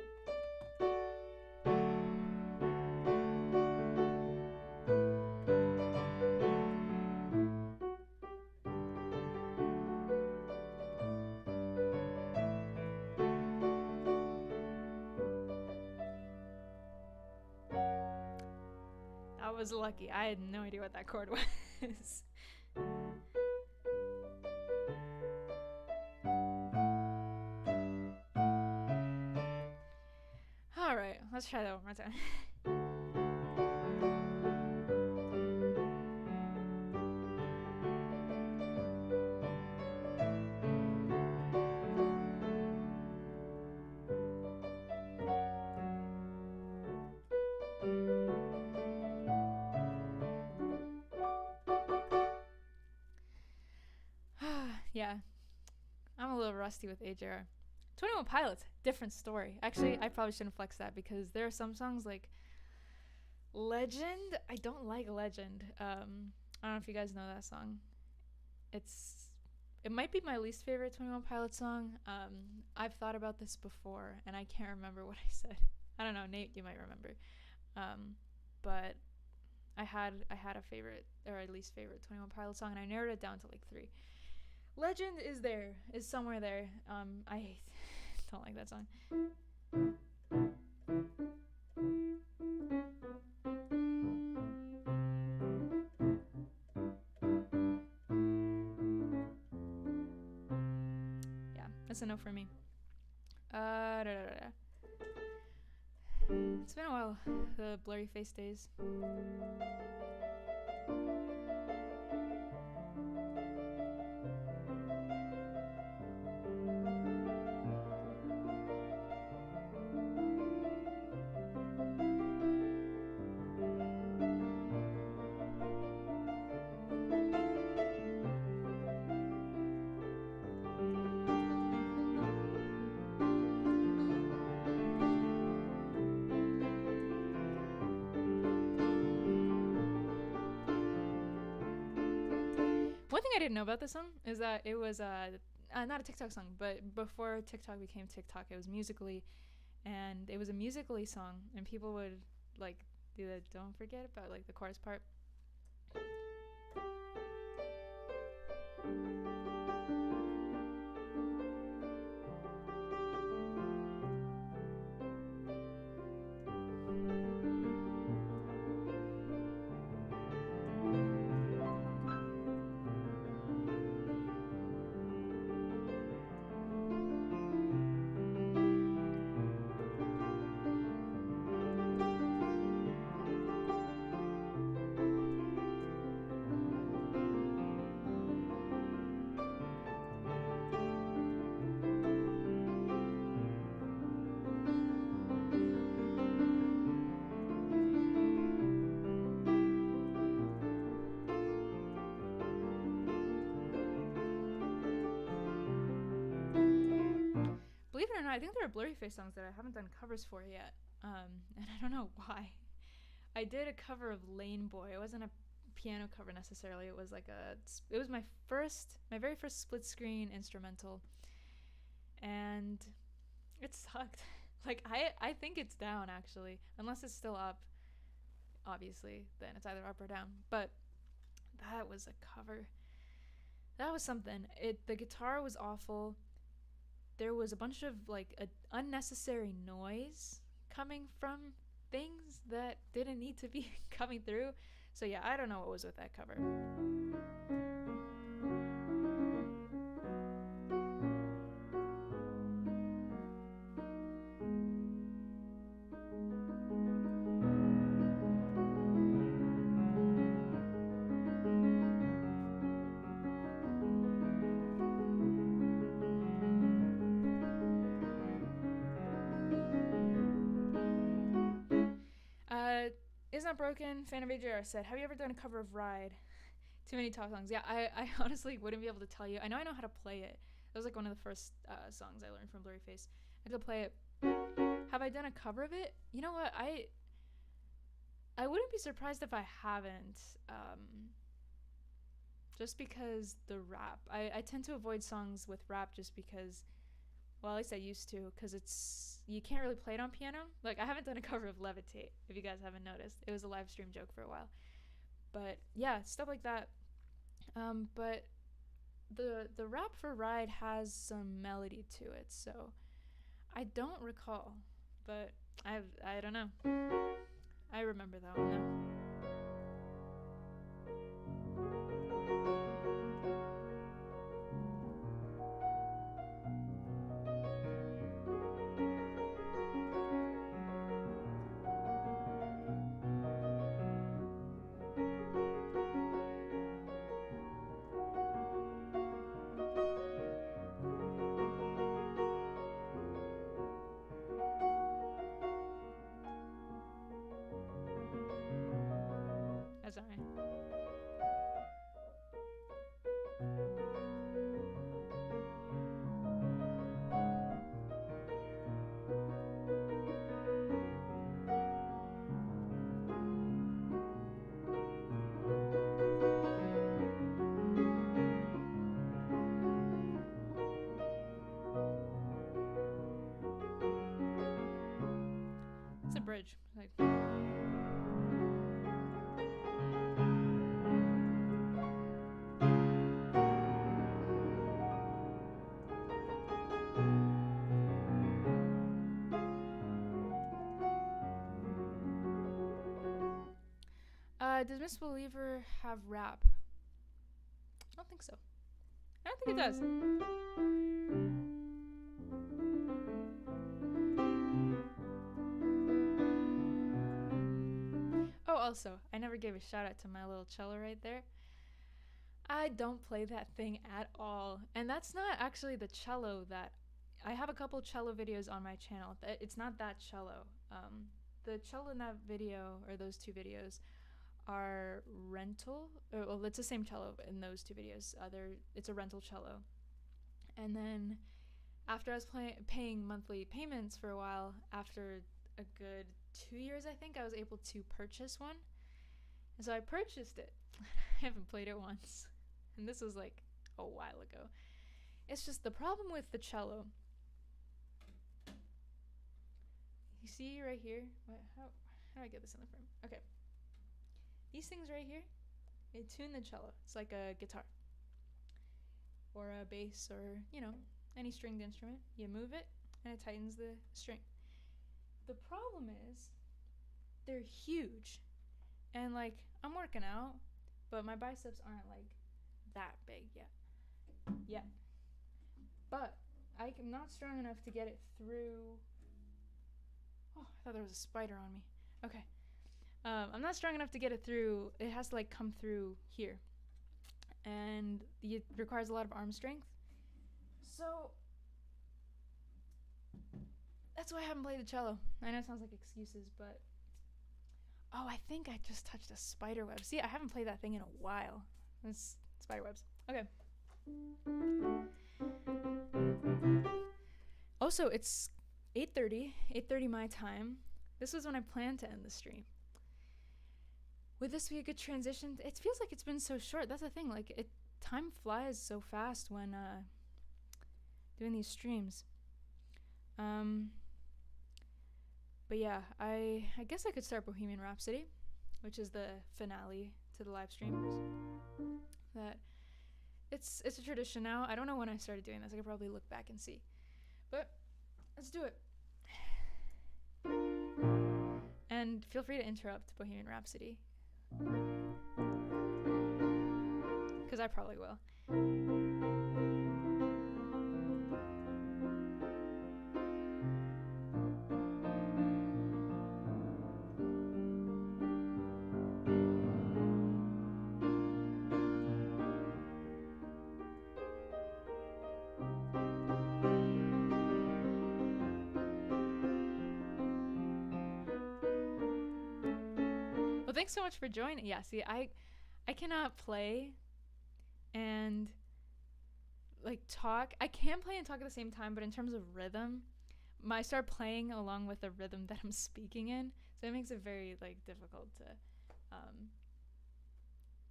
I was lucky. I had no idea what that chord was. let's try that one more time. Yeah, I'm a little rusty with AJR. 21 Pilots, different story. Actually, I probably shouldn't flex that because there are some songs like Legend. I don't like Legend. I don't know if you guys know that song. It might be my least favorite 21 Pilots song. I've thought about this before and I can't remember what I said. I don't know, Nate, you might remember. But I had a favorite or at least favorite 21 Pilots song and I narrowed it down to like 3. Legend is somewhere there. I don't like that song. Yeah, that's a no for me. It's been a while, the blurry face days. One thing I didn't know about this song is that it was not a TikTok song, but before TikTok became TikTok, it was Musically, and it was a Musically song, and people would like do the "Don't forget about" like the chorus part. Believe it or not, I think there are blurry face songs that I haven't done covers for yet, and I don't know why. I did a cover of Lane Boy. It wasn't a piano cover necessarily. It was my very first split screen instrumental, and it sucked. Like I think it's down actually, unless it's still up. Obviously, then it's either up or down. But that was a cover. That was something. The guitar was awful. There was a bunch of like unnecessary noise coming from things that didn't need to be coming through. So yeah, I don't know what was with that cover. Is Not Broken, fan of AJR said, have you ever done a cover of Ride? Too many top songs. Yeah, I honestly wouldn't be able to tell you. I know how to play it. That was like one of the first songs I learned from Blurry Face. I could play it. Have I done a cover of it? You know what? I wouldn't be surprised if I haven't. Just because the rap. I tend to avoid songs with rap just because, well, at least I used to, because you can't really play it on piano. Like, I haven't done a cover of Levitate, if you guys haven't noticed. It was a live stream joke for a while. But yeah, stuff like that. But the rap for Ride has some melody to it, so I don't recall, but I don't know. I remember that one though. Does Misbeliever have rap? I don't think so. I don't think it does. Oh, also, I never gave a shout out to my little cello right there. I don't play that thing at all. And that's not actually the cello that... I have a couple cello videos on my channel. It's not that cello. The cello in that video, or those two videos, are rental. Well, it's the same cello in those two videos. It's a rental cello. And then after I was paying monthly payments for a while, after a good 2 years, I think, I was able to purchase one. And so I purchased it. I haven't played it once. And this was like a while ago. It's just the problem with the cello. You see right here? How do I get this in the frame? Okay. These things right here, they tune the cello. It's like a guitar. Or a bass, or, you know, any stringed instrument. You move it, and it tightens the string. The problem is, they're huge. And, like, I'm working out, but my biceps aren't, like, that big yet. But I'm not strong enough to get it through... Oh, I thought there was a spider on me. Okay. I'm not strong enough to get it through. It has to, like, come through here. And it requires a lot of arm strength. So that's why I haven't played the cello. I know it sounds like excuses, but... Oh, I think I just touched a spider web. See, I haven't played that thing in a while. It's spider webs. Okay. Also, it's 8:30 my time. This was when I planned to end the stream. Would this be a good transition? It feels like it's been so short. That's the thing. Like, time flies so fast when doing these streams. But yeah, I guess I could start Bohemian Rhapsody, which is the finale to the live streams. That it's a tradition now. I don't know when I started doing this. I could probably look back and see. But let's do it. And feel free to interrupt Bohemian Rhapsody, because I probably will. Well, thanks so much for joining. Yeah, see, I cannot play and like talk. I can play and talk at the same time, but in terms of rhythm, I start playing along with the rhythm that I'm speaking in, so it makes it very like difficult to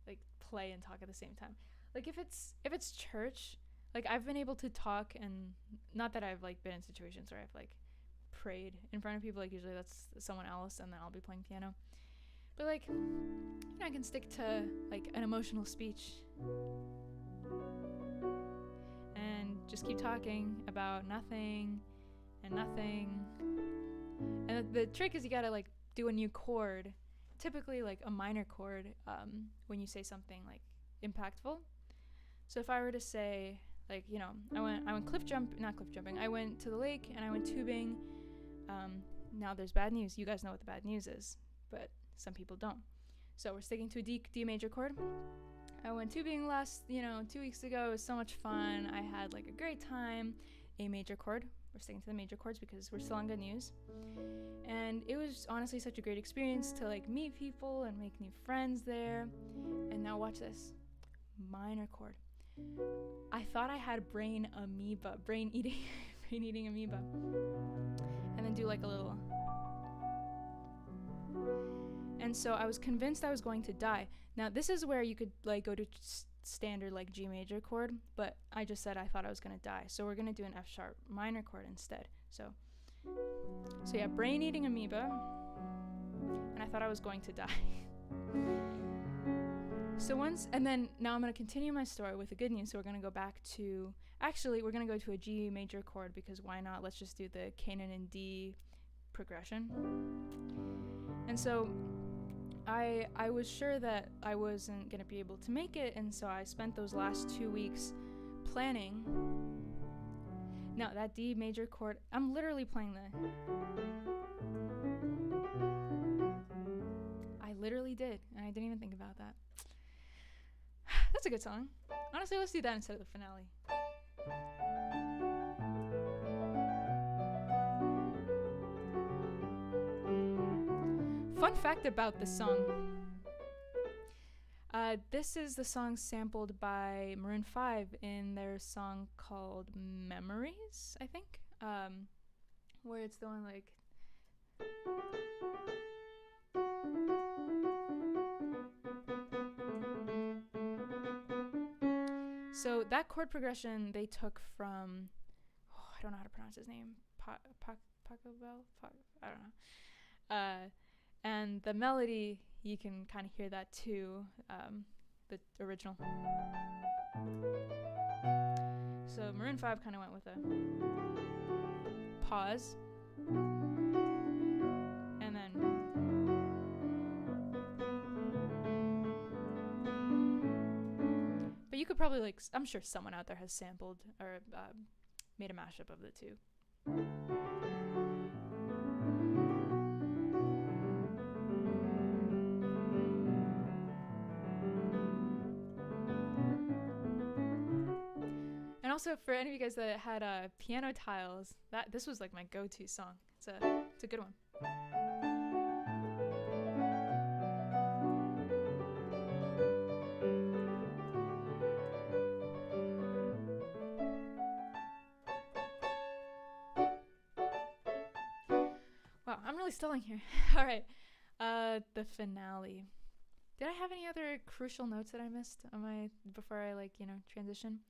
like play and talk at the same time. Like if it's church, like I've been able to talk, and not that I've like been in situations where I've like prayed in front of people. Like usually that's someone else, and then I'll be playing piano. But like, you know, I can stick to like an emotional speech and just keep talking about nothing and nothing. And the trick is you gotta like do a new chord, typically like a minor chord, when you say something like impactful. So if I were to say like, you know, I went not cliff jumping. I went to the lake and I went tubing. Now there's bad news. You guys know what the bad news is, but some people don't. So we're sticking to a D major chord. I went tubing 2 weeks ago. It was so much fun. I had like a great time. A major chord. We're sticking to the major chords because we're still on good news. And it was honestly such a great experience to like meet people and make new friends there. And now watch this. Minor chord. I thought I had brain eating amoeba. And then do like a little... And so I was convinced I was going to die. Now this is where you could like go to standard like G major chord, but I just said I thought I was gonna die. So we're gonna do an F sharp minor chord instead. So yeah, brain eating amoeba, and I thought I was going to die. Now I'm gonna continue my story with the good news. So we're gonna go back to, actually we're gonna go to a G major chord, because why not? Let's just do the Canaan and D progression. And so I was sure that I wasn't gonna be able to make it, and so I spent those last 2 weeks planning. Now that D major chord, I'm literally playing the. I literally did, and I didn't even think about that. That's a good song. Honestly, let's do that instead of the finale. Fun fact about this song. This is the song sampled by Maroon 5 in their song called Memories, I think. Where it's the one like... So that chord progression they took from... I don't know how to pronounce his name. Pachelbel? I don't know. And the melody, you can kind of hear that too, the original. So Maroon 5 kind of went with a pause, and then but you could probably like, I'm sure someone out there has sampled or made a mashup of the two. And also for any of you guys that had piano tiles, this was like my go-to song. It's a good one. Wow, I'm really stalling here. All right, the finale. Did I have any other crucial notes that I missed on before I transition?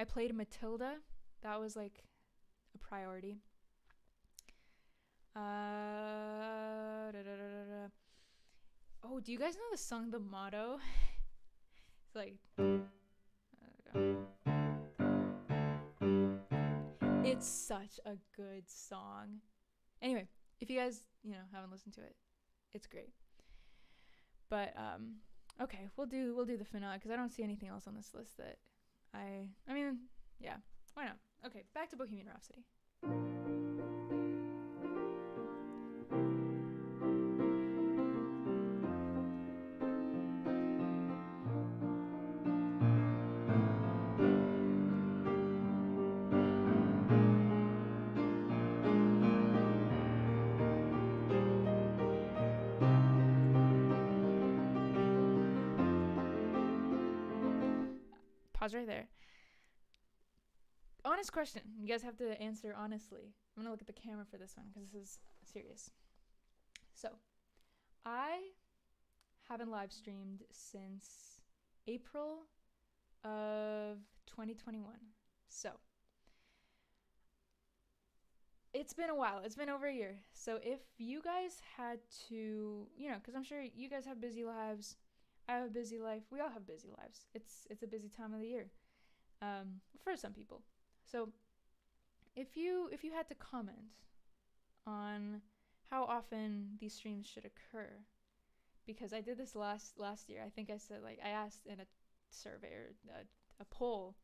I played Matilda. That was like a priority. Oh, do you guys know the song The Motto? It's like... It's such a good song. Anyway, if you guys, haven't listened to it, it's great. But okay, we'll do the finale because I don't see anything else on this list that I mean, yeah, why not? Okay, back to Bohemian Rhapsody. Pause right there. Honest question. You guys have to answer honestly. I'm gonna look at the camera for this one because this is serious. So, I haven't live streamed since April of 2021. So, it's been a while. It's been over a year. So, if you guys had to, because I'm sure you guys have busy lives. I have a busy life. We all have busy lives. It's a busy time of the year, for some people. So, if you had to comment on how often these streams should occur, because I did this last year. I think I said I asked in a survey or a poll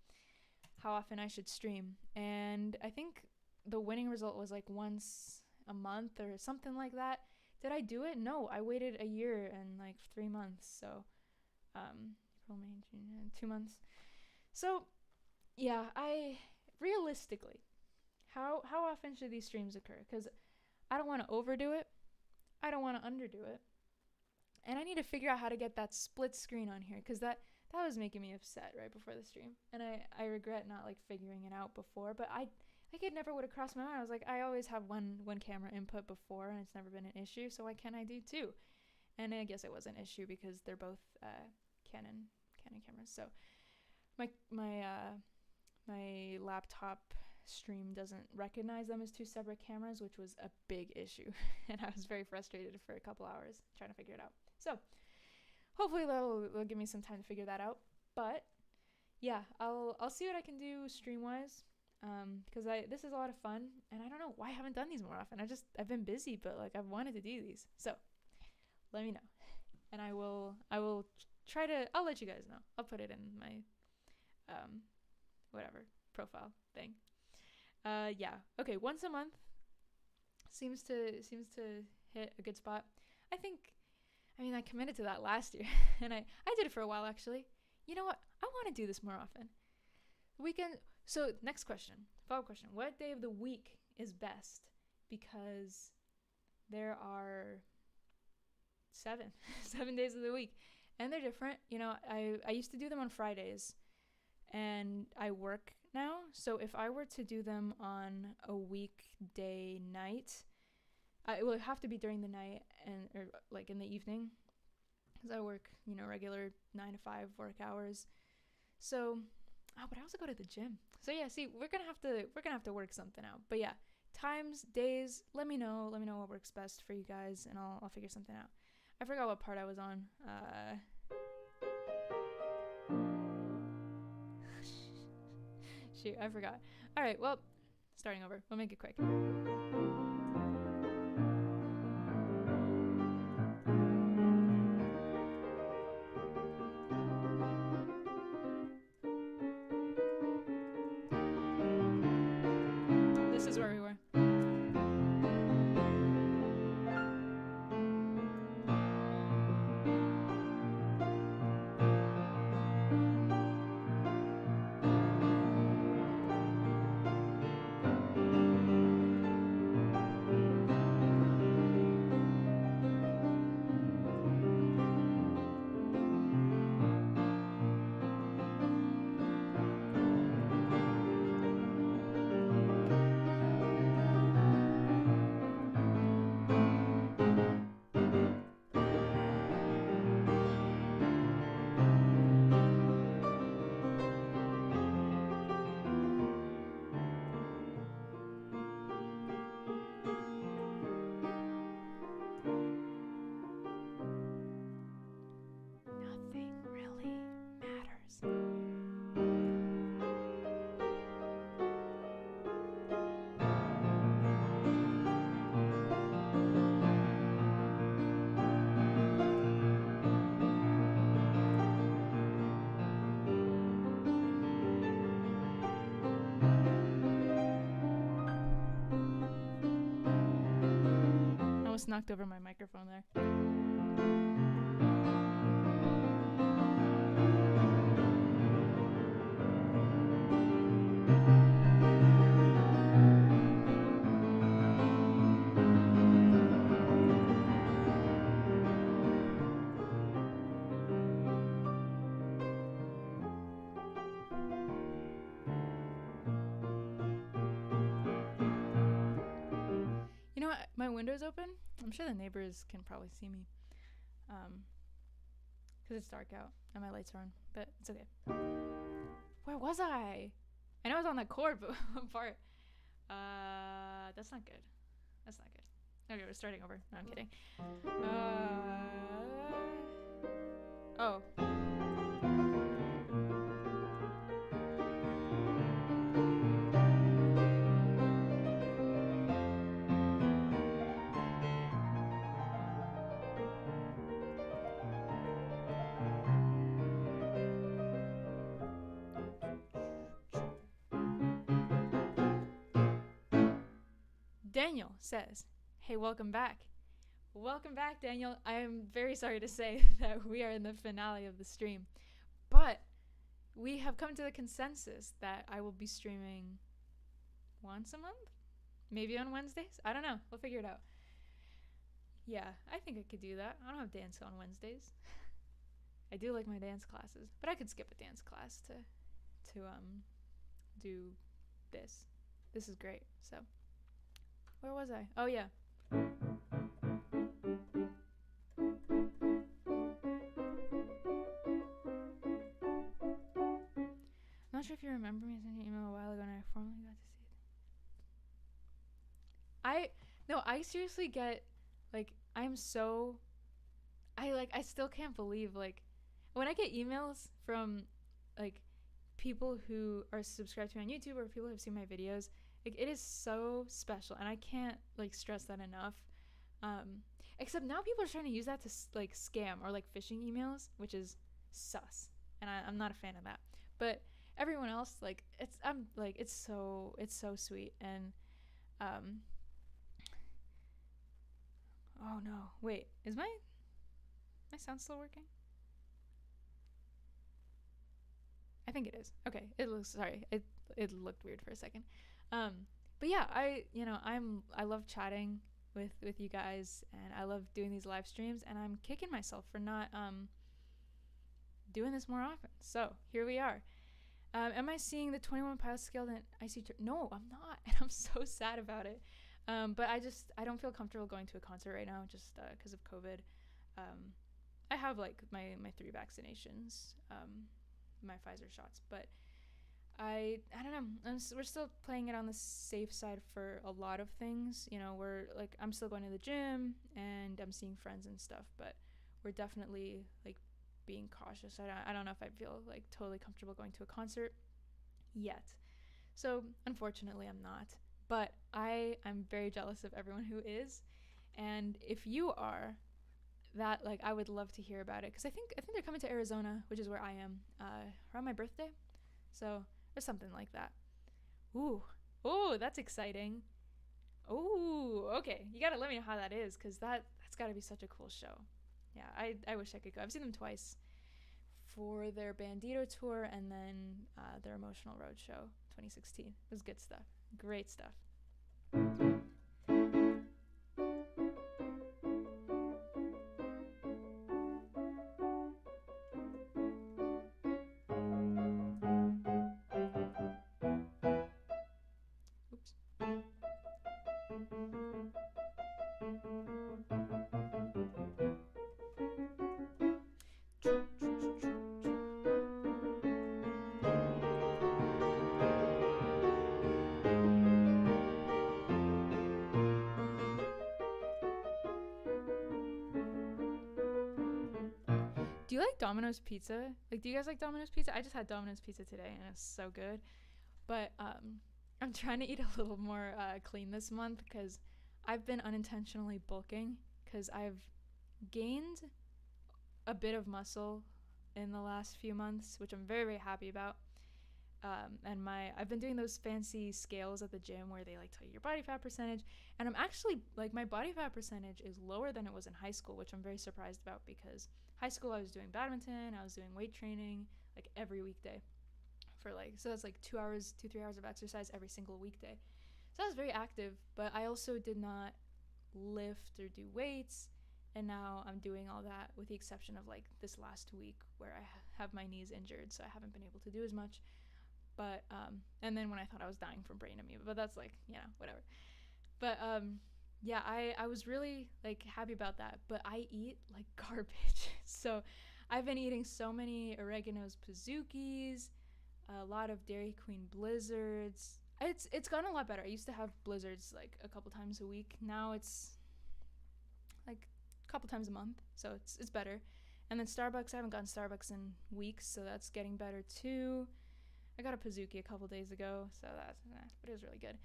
how often I should stream, and I think the winning result was like once a month or something like that. Did I do it? No, I waited a year and like 3 months. So, April, May, June, 2 months. So, yeah, realistically, how often should these streams occur? Because I don't want to overdo it. I don't want to underdo it. And I need to figure out how to get that split screen on here because that was making me upset right before the stream. And I regret not figuring it out before, but it never would have crossed my mind. I was like, I always have one camera input before and it's never been an issue, so why can't I do two? And I guess it was an issue because they're both Canon cameras. So my laptop stream doesn't recognize them as two separate cameras, which was a big issue. And I was very frustrated for a couple hours trying to figure it out. So hopefully they'll give me some time to figure that out. But yeah, I'll see what I can do stream-wise. Because this is a lot of fun, and I don't know why I haven't done these more often. I've been busy, but I've wanted to do these. So let me know. and I will try to. I'll let you guys know. I'll put it in my whatever profile thing. Yeah. Okay. Once a month seems to hit a good spot. I think. I mean, I committed to that last year, and I did it for a while actually. You know what? I want to do this more often. Weekend. So next question, follow-up question: what day of the week is best? Because there are 7 days of the week, and they're different. You know, I used to do them on Fridays, and I work now. So if I were to do them on a weekday night, it would have to be during the night or like in the evening, because I work, you know, regular 9 to 5 work hours. So, but I also go to the gym. So yeah, see, we're gonna have to work something out. But yeah, times, days, let me know what works best for you guys, and I'll figure something out. I forgot what part I was on. Shoot, I forgot. All right, well, starting over. We'll make it quick. This is where we were. Nothing really matters. I almost knocked over my microphone there. You know what? My window's open. I'm sure the neighbors can probably see me. Because it's dark out and my lights are on. But it's okay. Where was I? I know I was on that chord, but what part? That's not good. That's not good. Okay, we're starting over. No, I'm kidding. Oh. Daniel says, hey, welcome back. Welcome back, Daniel. I am very sorry to say that we are in the finale of the stream, but we have come to the consensus that I will be streaming once a month, maybe on Wednesdays. I don't know. We'll figure it out. Yeah, I think I could do that. I don't have dance on Wednesdays. I do like my dance classes, but I could skip a dance class to do this. This is great. So, where was I? Oh yeah. Not sure if you remember me sending an email a while ago, and I formally got to see it. I seriously get, like, I still can't believe, like, when I get emails from, like, people who are subscribed to me on YouTube or people who have seen my videos, like, it is so special, and I can't, like, stress that enough. Except now people are trying to use that to like scam or like phishing emails, which is sus, and I'm not a fan of that. But everyone else, like it's so sweet. And um oh no, wait, is my sound still working? I think it is. Okay, it looks, sorry, it looked weird for a second. Um, but yeah, I love chatting with you guys, and I love doing these live streams, and I'm kicking myself for not doing this more often. So here we are. Am I seeing the 21 Pilots Guild and no, I'm not, and I'm so sad about it. But I don't feel comfortable going to a concert right now, just because of COVID. I have like my 3 vaccinations, my Pfizer shots, but I don't know. We're still playing it on the safe side for a lot of things. We're like, I'm still going to the gym and I'm seeing friends and stuff, but we're definitely like being cautious. I don't know if I feel like totally comfortable going to a concert yet. So unfortunately, I'm not. But I'm very jealous of everyone who is, and if you are, that like I would love to hear about it, because I think they're coming to Arizona, which is where I am, around my birthday, so or something like that. Ooh, oh, that's exciting. Ooh, okay, you gotta let me know how that is, because that's gotta be such a cool show. Yeah, I wish I could go. I've seen them twice, for their Bandito tour and then their Emotional Road show 2016. It was good stuff, great stuff. Oops. Do you like Domino's pizza? Like, do you guys like Domino's pizza? I just had Domino's pizza today, and it's so good. But I'm trying to eat a little more clean this month, because I've been unintentionally bulking, because I've gained a bit of muscle in the last few months, which I'm very, very happy about. And I've been doing those fancy scales at the gym where they like tell you your body fat percentage, and I'm actually like, my body fat percentage is lower than it was in high school, which I'm very surprised about, because high school I was doing badminton, I was doing weight training like every weekday for like, so that's like 2-3 hours of exercise every single weekday. So I was very active, but I also did not lift or do weights, and now I'm doing all that, with the exception of like this last week where I have my knees injured, so I haven't been able to do as much. But and then when I thought I was dying from brain amoeba, but that's like, whatever. But yeah, I was really like happy about that, but I eat like garbage. So I've been eating so many oregano's pizookies, a lot of Dairy Queen blizzards. It's gotten a lot better. I used to have blizzards like a couple times a week. Now it's like a couple times a month, so it's better. And then Starbucks, I haven't gotten Starbucks in weeks, so that's getting better too. I got a Pizookie a couple days ago, so but it was really good.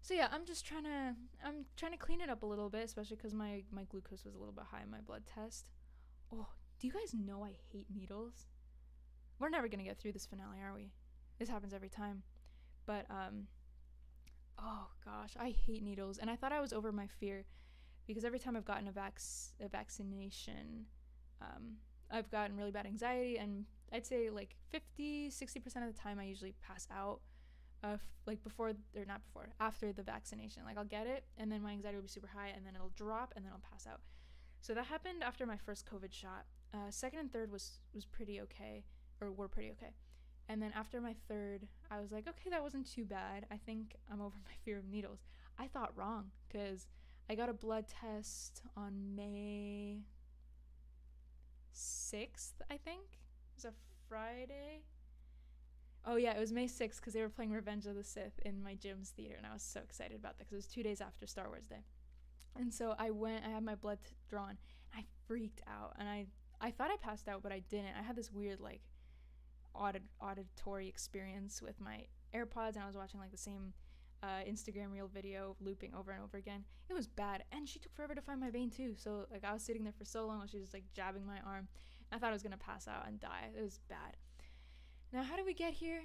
So yeah, I'm trying to clean it up a little bit, especially because my glucose was a little bit high in my blood test. Oh, do you guys know I hate needles? We're never gonna get through this finale, are we? This happens every time. But oh gosh, I hate needles, and I thought I was over my fear, because every time I've gotten a vaccination, I've gotten really bad anxiety, and I'd say like 50-60% of the time I usually pass out, like after the vaccination. Like, I'll get it, and then my anxiety will be super high, and then it'll drop, and then I'll pass out. So that happened after my first COVID shot. Second and third was pretty okay, or were pretty okay. And then after my third, I was like, okay, that wasn't too bad. I think I'm over my fear of needles. I thought wrong, because I got a blood test on May 6th, I think. It was a Friday. Oh yeah, it was May 6th, because they were playing Revenge of the Sith in my gym's theater, and I was so excited about that, because it was 2 days after Star Wars Day. And so I had my blood drawn, and I freaked out, and I thought I passed out, but I didn't. I had this weird like auditory experience with my AirPods, and I was watching like the same Instagram reel video looping over and over again. It was bad, and she took forever to find my vein too. So like I was sitting there for so long while she was just like jabbing my arm. I thought I was gonna pass out and die. It was bad. Now how did we get here?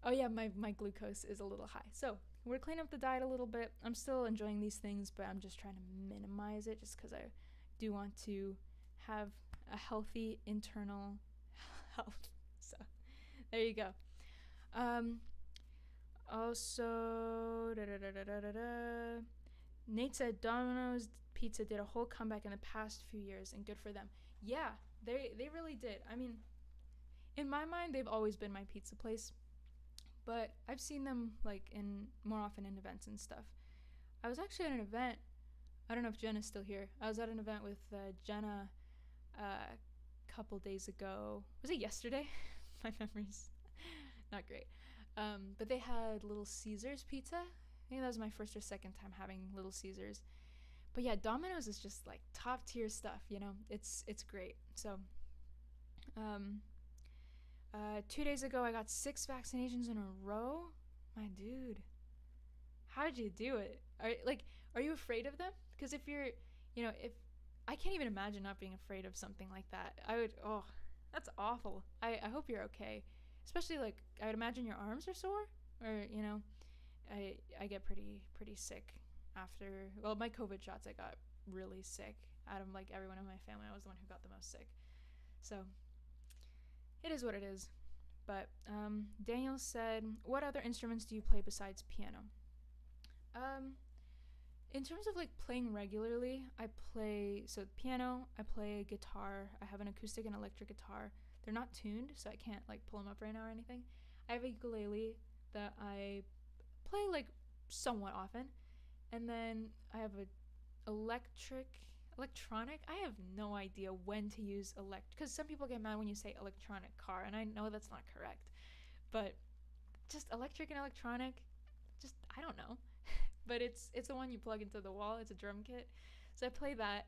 Oh yeah, my glucose is a little high. So we're cleaning up the diet a little bit. I'm still enjoying these things, but I'm just trying to minimize it just because I do want to have a healthy internal health. So there you go. Also, Nate said Domino's Pizza did a whole comeback in the past few years, and good for them. Yeah, they really did. I mean, in my mind, they've always been my pizza place, but I've seen them like in more often in events and stuff. I was actually at an event. I don't know if Jenna's still here. I was at an event with Jenna a couple days ago. Was it yesterday? My memory's not great. But they had Little Caesars pizza. I think that was my first or second time having Little Caesars. But yeah, Domino's is just like top tier stuff, you know. It's great. So 2 days ago I got 6 vaccinations in a row. My dude, how did you do it? Are you afraid of them? Because if you're, if I can't even imagine not being afraid of something like that. That's awful. I hope you're okay. Especially like I would imagine your arms are sore, or I get pretty sick after. Well, my COVID shots, I got really sick. Out of like everyone in my family, I was the one who got the most sick. So it is what it is. But Daniel said, "What other instruments do you play besides piano?" In terms of like playing regularly, I play piano. I play guitar. I have an acoustic and electric guitar. They're not tuned, so I can't like pull them up right now or anything. I have a ukulele that I play like somewhat often, and then I have a electronic. I have no idea when to use because some people get mad when you say electronic car, and I know that's not correct, but just electric and electronic, just I don't know. But it's the one you plug into the wall. It's a drum kit, so I play that.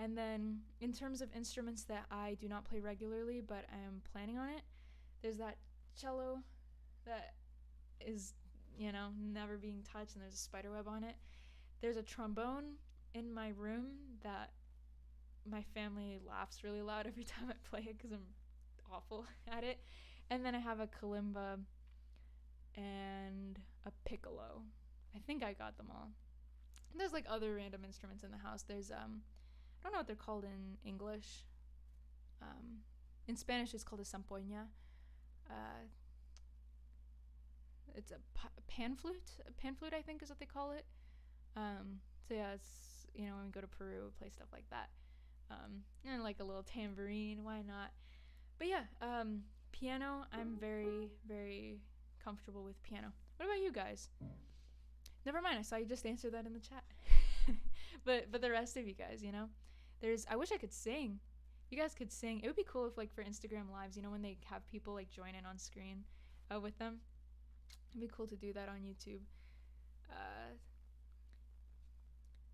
And then in terms of instruments that I do not play regularly, but I am planning on it, there's that cello that is, never being touched, and there's a spider web on it. There's a trombone in my room that my family laughs really loud every time I play it because I'm awful at it. And then I have a kalimba and a piccolo. I think I got them all. And there's like other random instruments in the house. There's I don't know what they're called in English. In Spanish, it's called a zampoña. It's a pan flute. A pan flute, I think, is what they call it. So yeah, it's when we go to Peru, we play stuff like that. And like a little tambourine, why not? But yeah, piano. I'm very, very comfortable with piano. What about you guys? Never mind. I saw you just answer that in the chat. But the rest of you guys, I wish I could sing. You guys could sing. It would be cool if like for Instagram lives, when they have people like join in on screen with them. It'd be cool to do that on YouTube.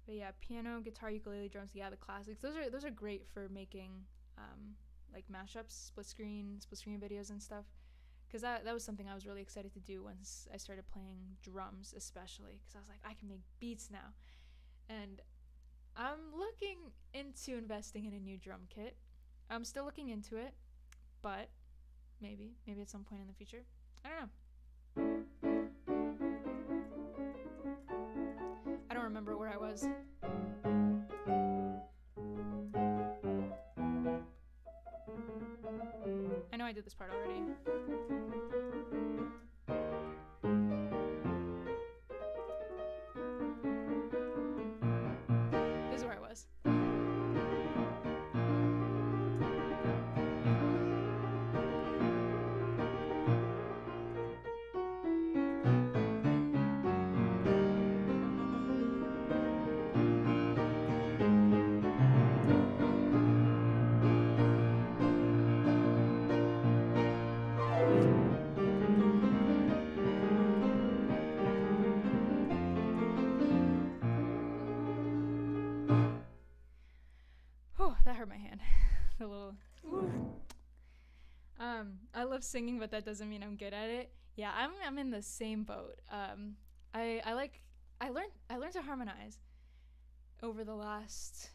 But yeah, piano, guitar, ukulele, drums, yeah, the classics. Those are great for making like mashups, split screen videos and stuff. Because that was something I was really excited to do once I started playing drums, especially because I was like, I can make beats now. And I'm looking into investing in a new drum kit. I'm still looking into it, but maybe at some point in the future. I don't know. I don't remember where I was. I know I did this part already. This is where I was. That hurt my hand. A little. I love singing, but that doesn't mean I'm good at it. Yeah, I'm in the same boat. I learned to harmonize over the last,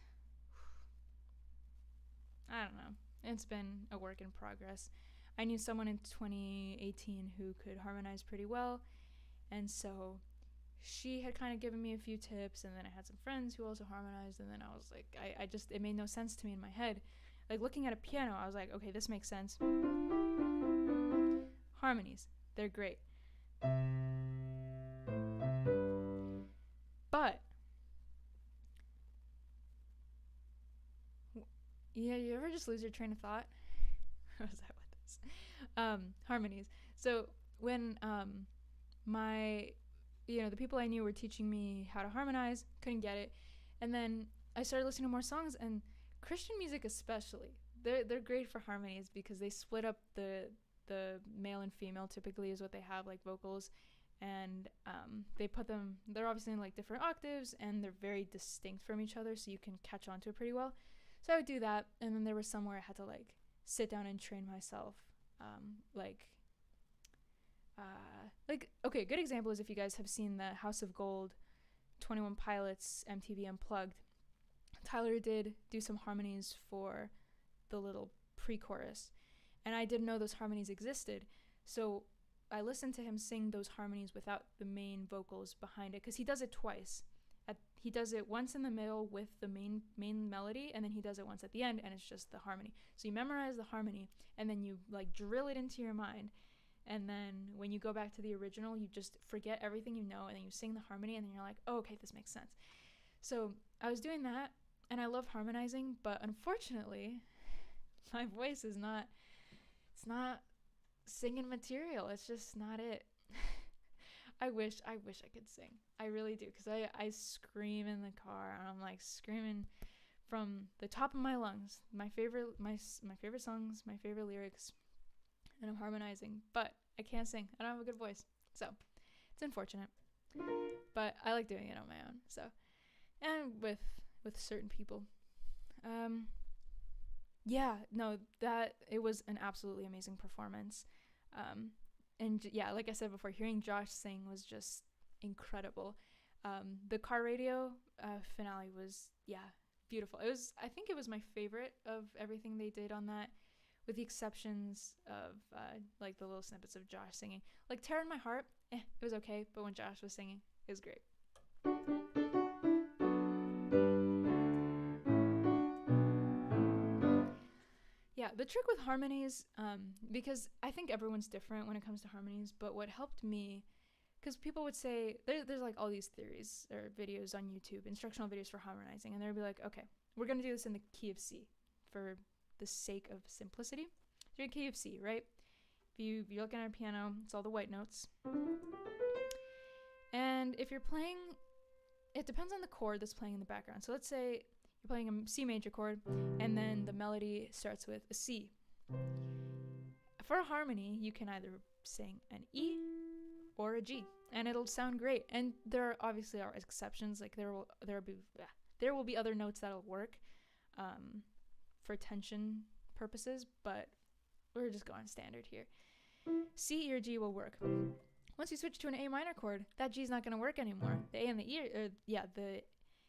I don't know. It's been a work in progress. I knew someone in 2018 who could harmonize pretty well, and so she had kind of given me a few tips, and then I had some friends who also harmonized, and then I was like, I just, it made no sense to me in my head. Like looking at a piano, I was like, okay, this makes sense. Harmonies, they're great. But yeah, you ever just lose your train of thought? Was that what this? Harmonies. So when the people I knew were teaching me how to harmonize, couldn't get it, and then I started listening to more songs, and Christian music especially, they're great for harmonies because they split up the male and female typically is what they have, like vocals, and they put them, they're obviously in like different octaves, and they're very distinct from each other, so you can catch on to it pretty well. So I would do that, and then there was somewhere I had to like sit down and train myself, okay, good example is if you guys have seen the House of Gold 21 Pilots MTV Unplugged, Tyler did do some harmonies for the little pre-chorus, and I didn't know those harmonies existed, so I listened to him sing those harmonies without the main vocals behind it, because he does it twice. He does it once in the middle with the main melody, and then he does it once at the end, and it's just the harmony. So you memorize the harmony, and then you like drill it into your mind, and then when you go back to the original, you just forget everything you know, and then you sing the harmony, and then you're like, oh, okay, this makes sense. So I was doing that, and I love harmonizing, but unfortunately, my voice is not, it's not singing material. It's just not it. I wish I could sing. I really do, because I scream in the car, and I'm like screaming from the top of my lungs. My favorite songs, my favorite lyrics, and I'm harmonizing, but I can't sing. I don't have a good voice, so it's unfortunate. But I like doing it on my own. So, and with certain people. That it was an absolutely amazing performance. And yeah, like I said before, hearing Josh sing was just incredible. The car radio finale was, beautiful. I think it was my favorite of everything they did on that, with the exceptions of like the little snippets of Josh singing. Like Tear in My Heart, it was okay, but when Josh was singing, it was great. Yeah, the trick with harmonies, because I think everyone's different when it comes to harmonies, but what helped me, because people would say, there's like all these theories or videos on YouTube, instructional videos for harmonizing, and they'll be like, okay, we're going to do this in the key of C for the sake of simplicity. So you're in key of C, right? If you're looking at a piano, it's all the white notes. And if you're playing, it depends on the chord that's playing in the background. So let's say you're playing a C major chord, and then the melody starts with a C. For a harmony, you can either sing an E or a G, and it'll sound great. And there obviously are exceptions. Like there will be other notes that'll work for tension purposes, but we're just going standard here. C, E, or G will work. Once you switch to an A minor chord, that G is not going to work anymore. The A and the E, the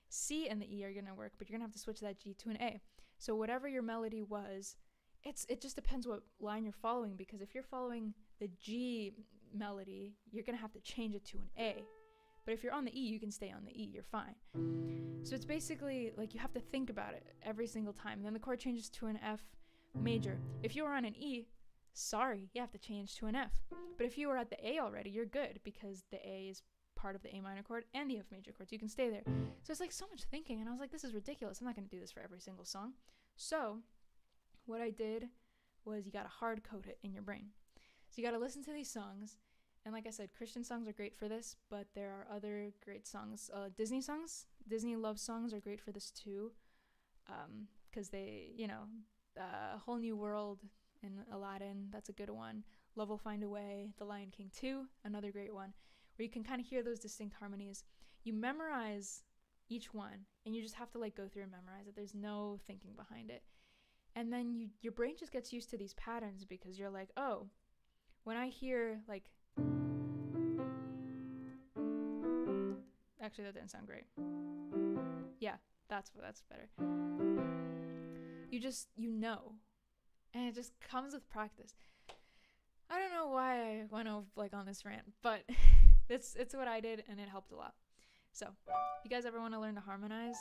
C and the E are going to work, but you're going to have to switch that G to an A. So whatever your melody was, it just depends what line you're following, because if you're following the G melody, you're going to have to change it to an A. But if you're on the E, you can stay on the E, you're fine. So it's basically like you have to think about it every single time. And then the chord changes to an F major. If you were on an E, sorry, you have to change to an F. But if you were at the A already, you're good, because the A is part of the A minor chord and the F major chord, so you can stay there. So it's like so much thinking, and I was like, this is ridiculous. I'm not going to do this for every single song. So what I did was you got to hard code it in your brain. So you got to listen to these songs, and like I said, Christian songs are great for this, but there are other great songs. Disney songs, Disney love songs are great for this too, because they, Whole New World and Aladdin, that's a good one. Love Will Find a Way, The Lion King 2, another great one, where you can kind of hear those distinct harmonies. You memorize each one, and you just have to like go through and memorize it. There's no thinking behind it. And then your brain just gets used to these patterns, because you're like, oh, when I hear like Actually, that didn't sound great. Yeah, that's better. You know, and it just comes with practice. I don't know why I went over like on this rant, but it's what I did, and it helped a lot. So, if you guys ever want to learn to harmonize,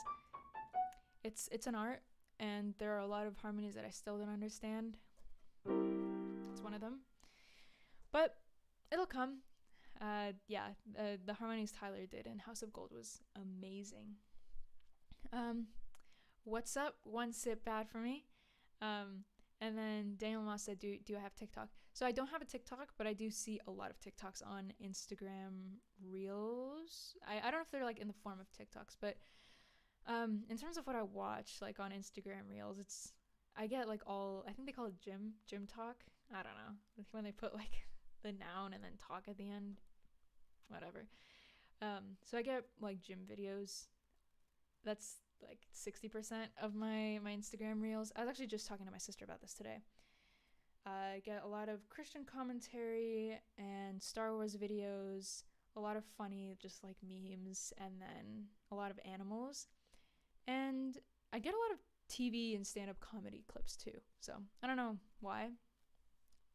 it's an art, and there are a lot of harmonies that I still don't understand. It's one of them, but it'll come. The harmonies Tyler did in House of Gold was amazing. What's up? One sip bad for me. And then Daniel Moss said, do I have TikTok? So I don't have a TikTok, but I do see a lot of TikToks on Instagram Reels. I don't know if they're like in the form of TikToks, but in terms of what I watch like on Instagram Reels, I get like I think they call it gym talk. I don't know, when they put like the noun and then talk at the end, whatever. So I get like gym videos. That's like 60% of my Instagram Reels. I was actually just talking to my sister about this today. I get a lot of Christian commentary and Star Wars videos, a lot of funny just like memes, and then a lot of animals. And I get a lot of TV and stand-up comedy clips too. So I don't know why,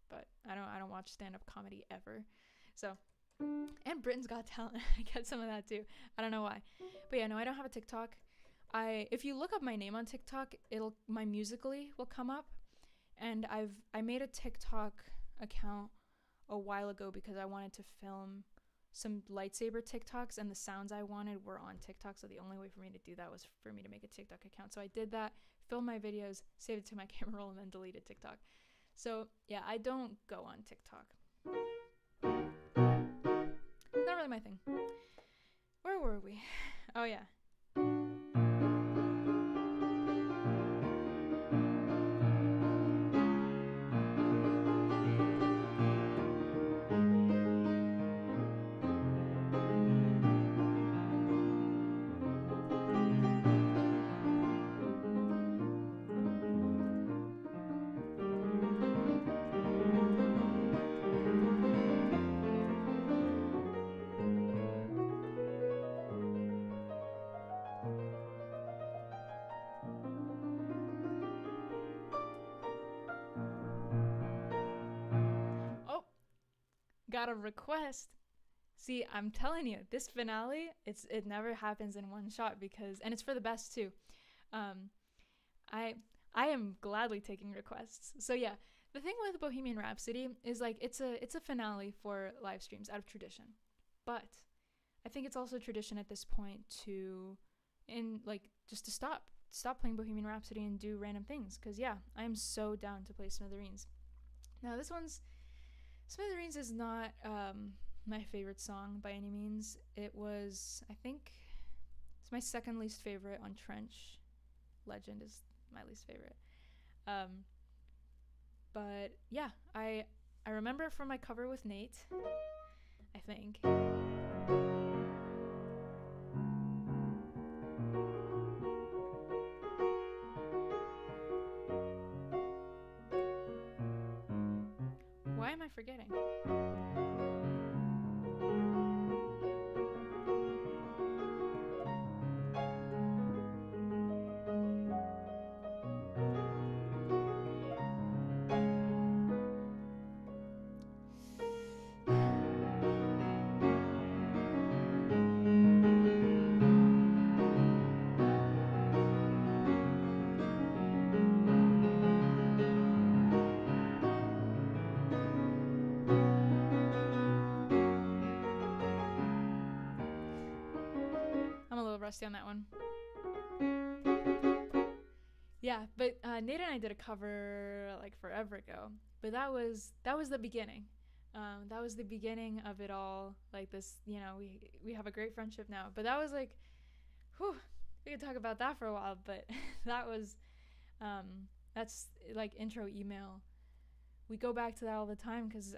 but I don't watch stand-up comedy ever. So, and Britain's Got Talent, I get some of that too. I don't know why, but yeah, no, I don't have a TikTok. If you look up my name on TikTok, my Musical.ly will come up, and I made a TikTok account a while ago because I wanted to film some lightsaber TikToks, and the sounds I wanted were on TikTok, so the only way for me to do that was for me to make a TikTok account. So I did that, filmed my videos, saved it to my camera roll, and then deleted TikTok. So yeah, I don't go on TikTok. Not really my thing. Where were we? Oh yeah. Got a request. See, I'm telling you, this finale, it never happens in one shot and it's for the best too. I am gladly taking requests. So yeah, the thing with Bohemian Rhapsody is like it's a finale for live streams out of tradition, but I think it's also tradition at this point just to stop playing Bohemian Rhapsody and do random things. Cause yeah, I am so down to play Smithereens. Now Smithereens is not my favorite song by any means. I think it's my second least favorite on Trench. Legend is my least favorite. But yeah, I remember from my cover with Nate, I think. Why am I forgetting? I'm a little rusty on that one. Yeah, but Nate and I did a cover like forever ago. But that was the beginning. That was the beginning of it all. Like this, we have a great friendship now. But that was like, whew, we could talk about that for a while. But that's like intro email. We go back to that all the time because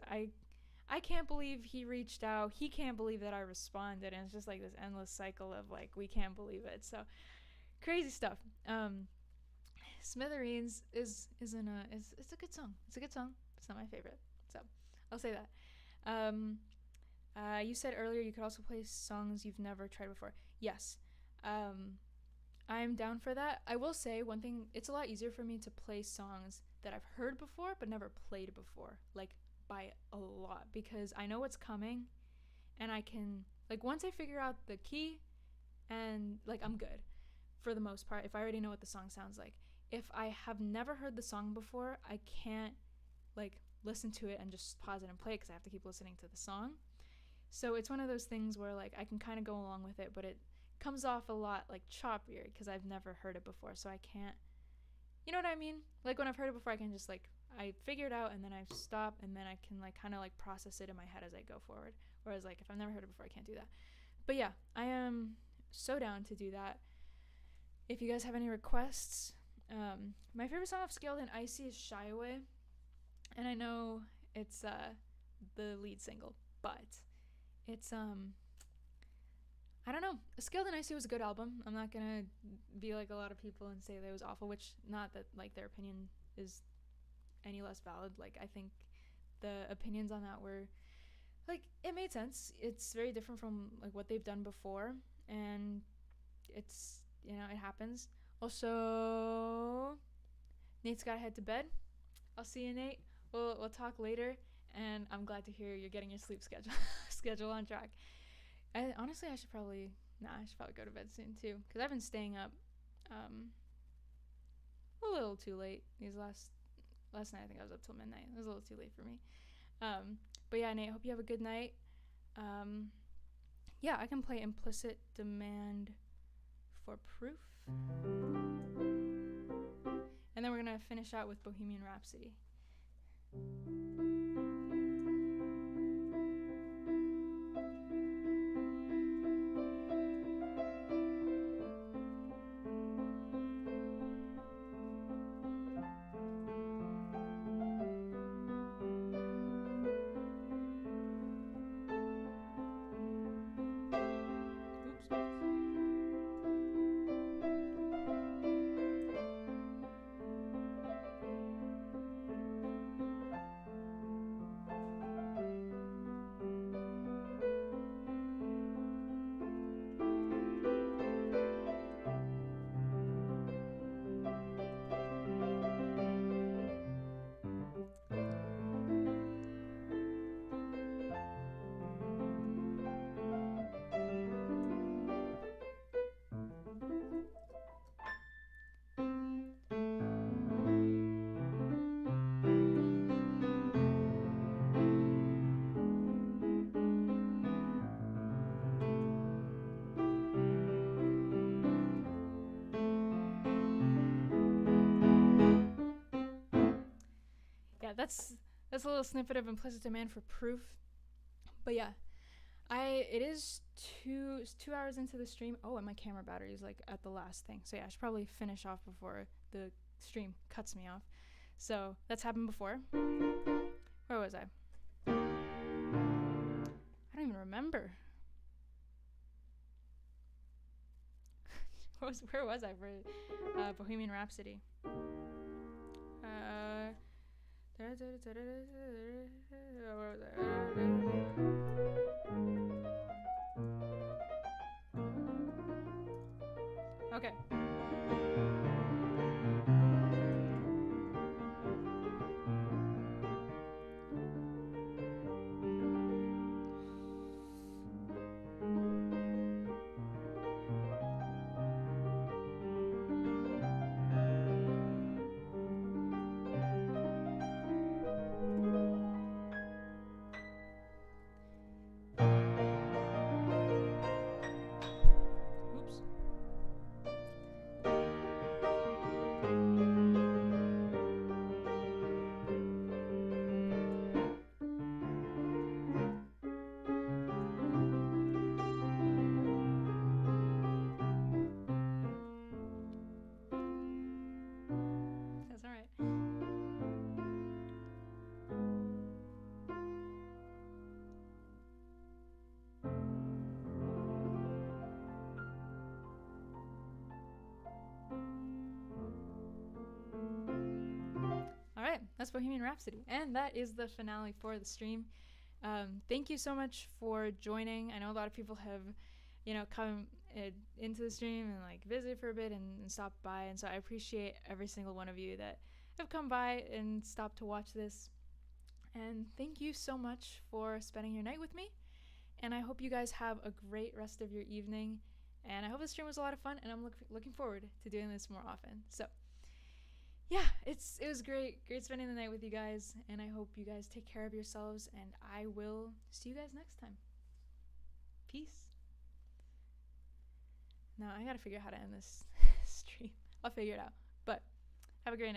I can't believe he reached out. He can't believe that I responded, and it's just like this endless cycle of like we can't believe it. So crazy stuff. Smithereens is a good song. It's a good song. It's not my favorite, so I'll say that. You said earlier you could also play songs you've never tried before. yes, I'm down for that. I will say one thing, it's a lot easier for me to play songs that I've heard before but never played before, like by a lot, because I know what's coming and I can, like, once I figure out the key and like I'm good for the most part if I already know what the song sounds like. If I have never heard the song before, I can't like listen to it and just pause it and play it because I have to keep listening to the song. So it's one of those things where like I can kind of go along with it, but it comes off a lot like choppier because I've never heard it before, so I can't, you know what I mean? Like when I've heard it before, I can just like, I figure it out and then I stop and then I can like kind of like process it in my head as I go forward. Whereas like if I've never heard it before, I can't do that. But yeah, I am so down to do that. If you guys have any requests, my favorite song off Scaled and Icy is Shy Away. And I know it's the lead single, but it's I don't know. Scaled and Icy was a good album. I'm not gonna be like a lot of people and say that it was awful, which not that like their opinion is any less valid. Like I think the opinions on that were like, it made sense. It's very different from like what they've done before, and it's, you know, it happens. Also, Nate's gotta head to bed. I'll see you, Nate. We'll talk later, and I'm glad to hear you're getting your sleep schedule on track. Honestly, I should probably go to bed soon too, because I've been staying up a little too late these last night. I think I was up till midnight. It was a little too late for me. But yeah, Nate, hope you have a good night. Yeah, I can play Implicit Demand for Proof. And then we're gonna finish out with Bohemian Rhapsody. Yeah, that's a little snippet of Implicit Demand for Proof. But yeah, it is 2 hours into the stream. Oh, and my camera battery is like at the last thing. So yeah, I should probably finish off before the stream cuts me off. So that's happened before. Where was I? I don't even remember. Where was I for Bohemian Rhapsody? Where was I? Okay. That's Bohemian Rhapsody. And that is the finale for the stream. Thank you so much for joining. I know a lot of people have, come into the stream and like visit for a bit and stop by. And so I appreciate every single one of you that have come by and stopped to watch this. And thank you so much for spending your night with me. And I hope you guys have a great rest of your evening. And I hope the stream was a lot of fun, and I'm looking forward to doing this more often. So yeah, it was great spending the night with you guys, and I hope you guys take care of yourselves, and I will see you guys next time. Peace. Now I gotta figure out how to end this stream. I'll figure it out. But have a great night.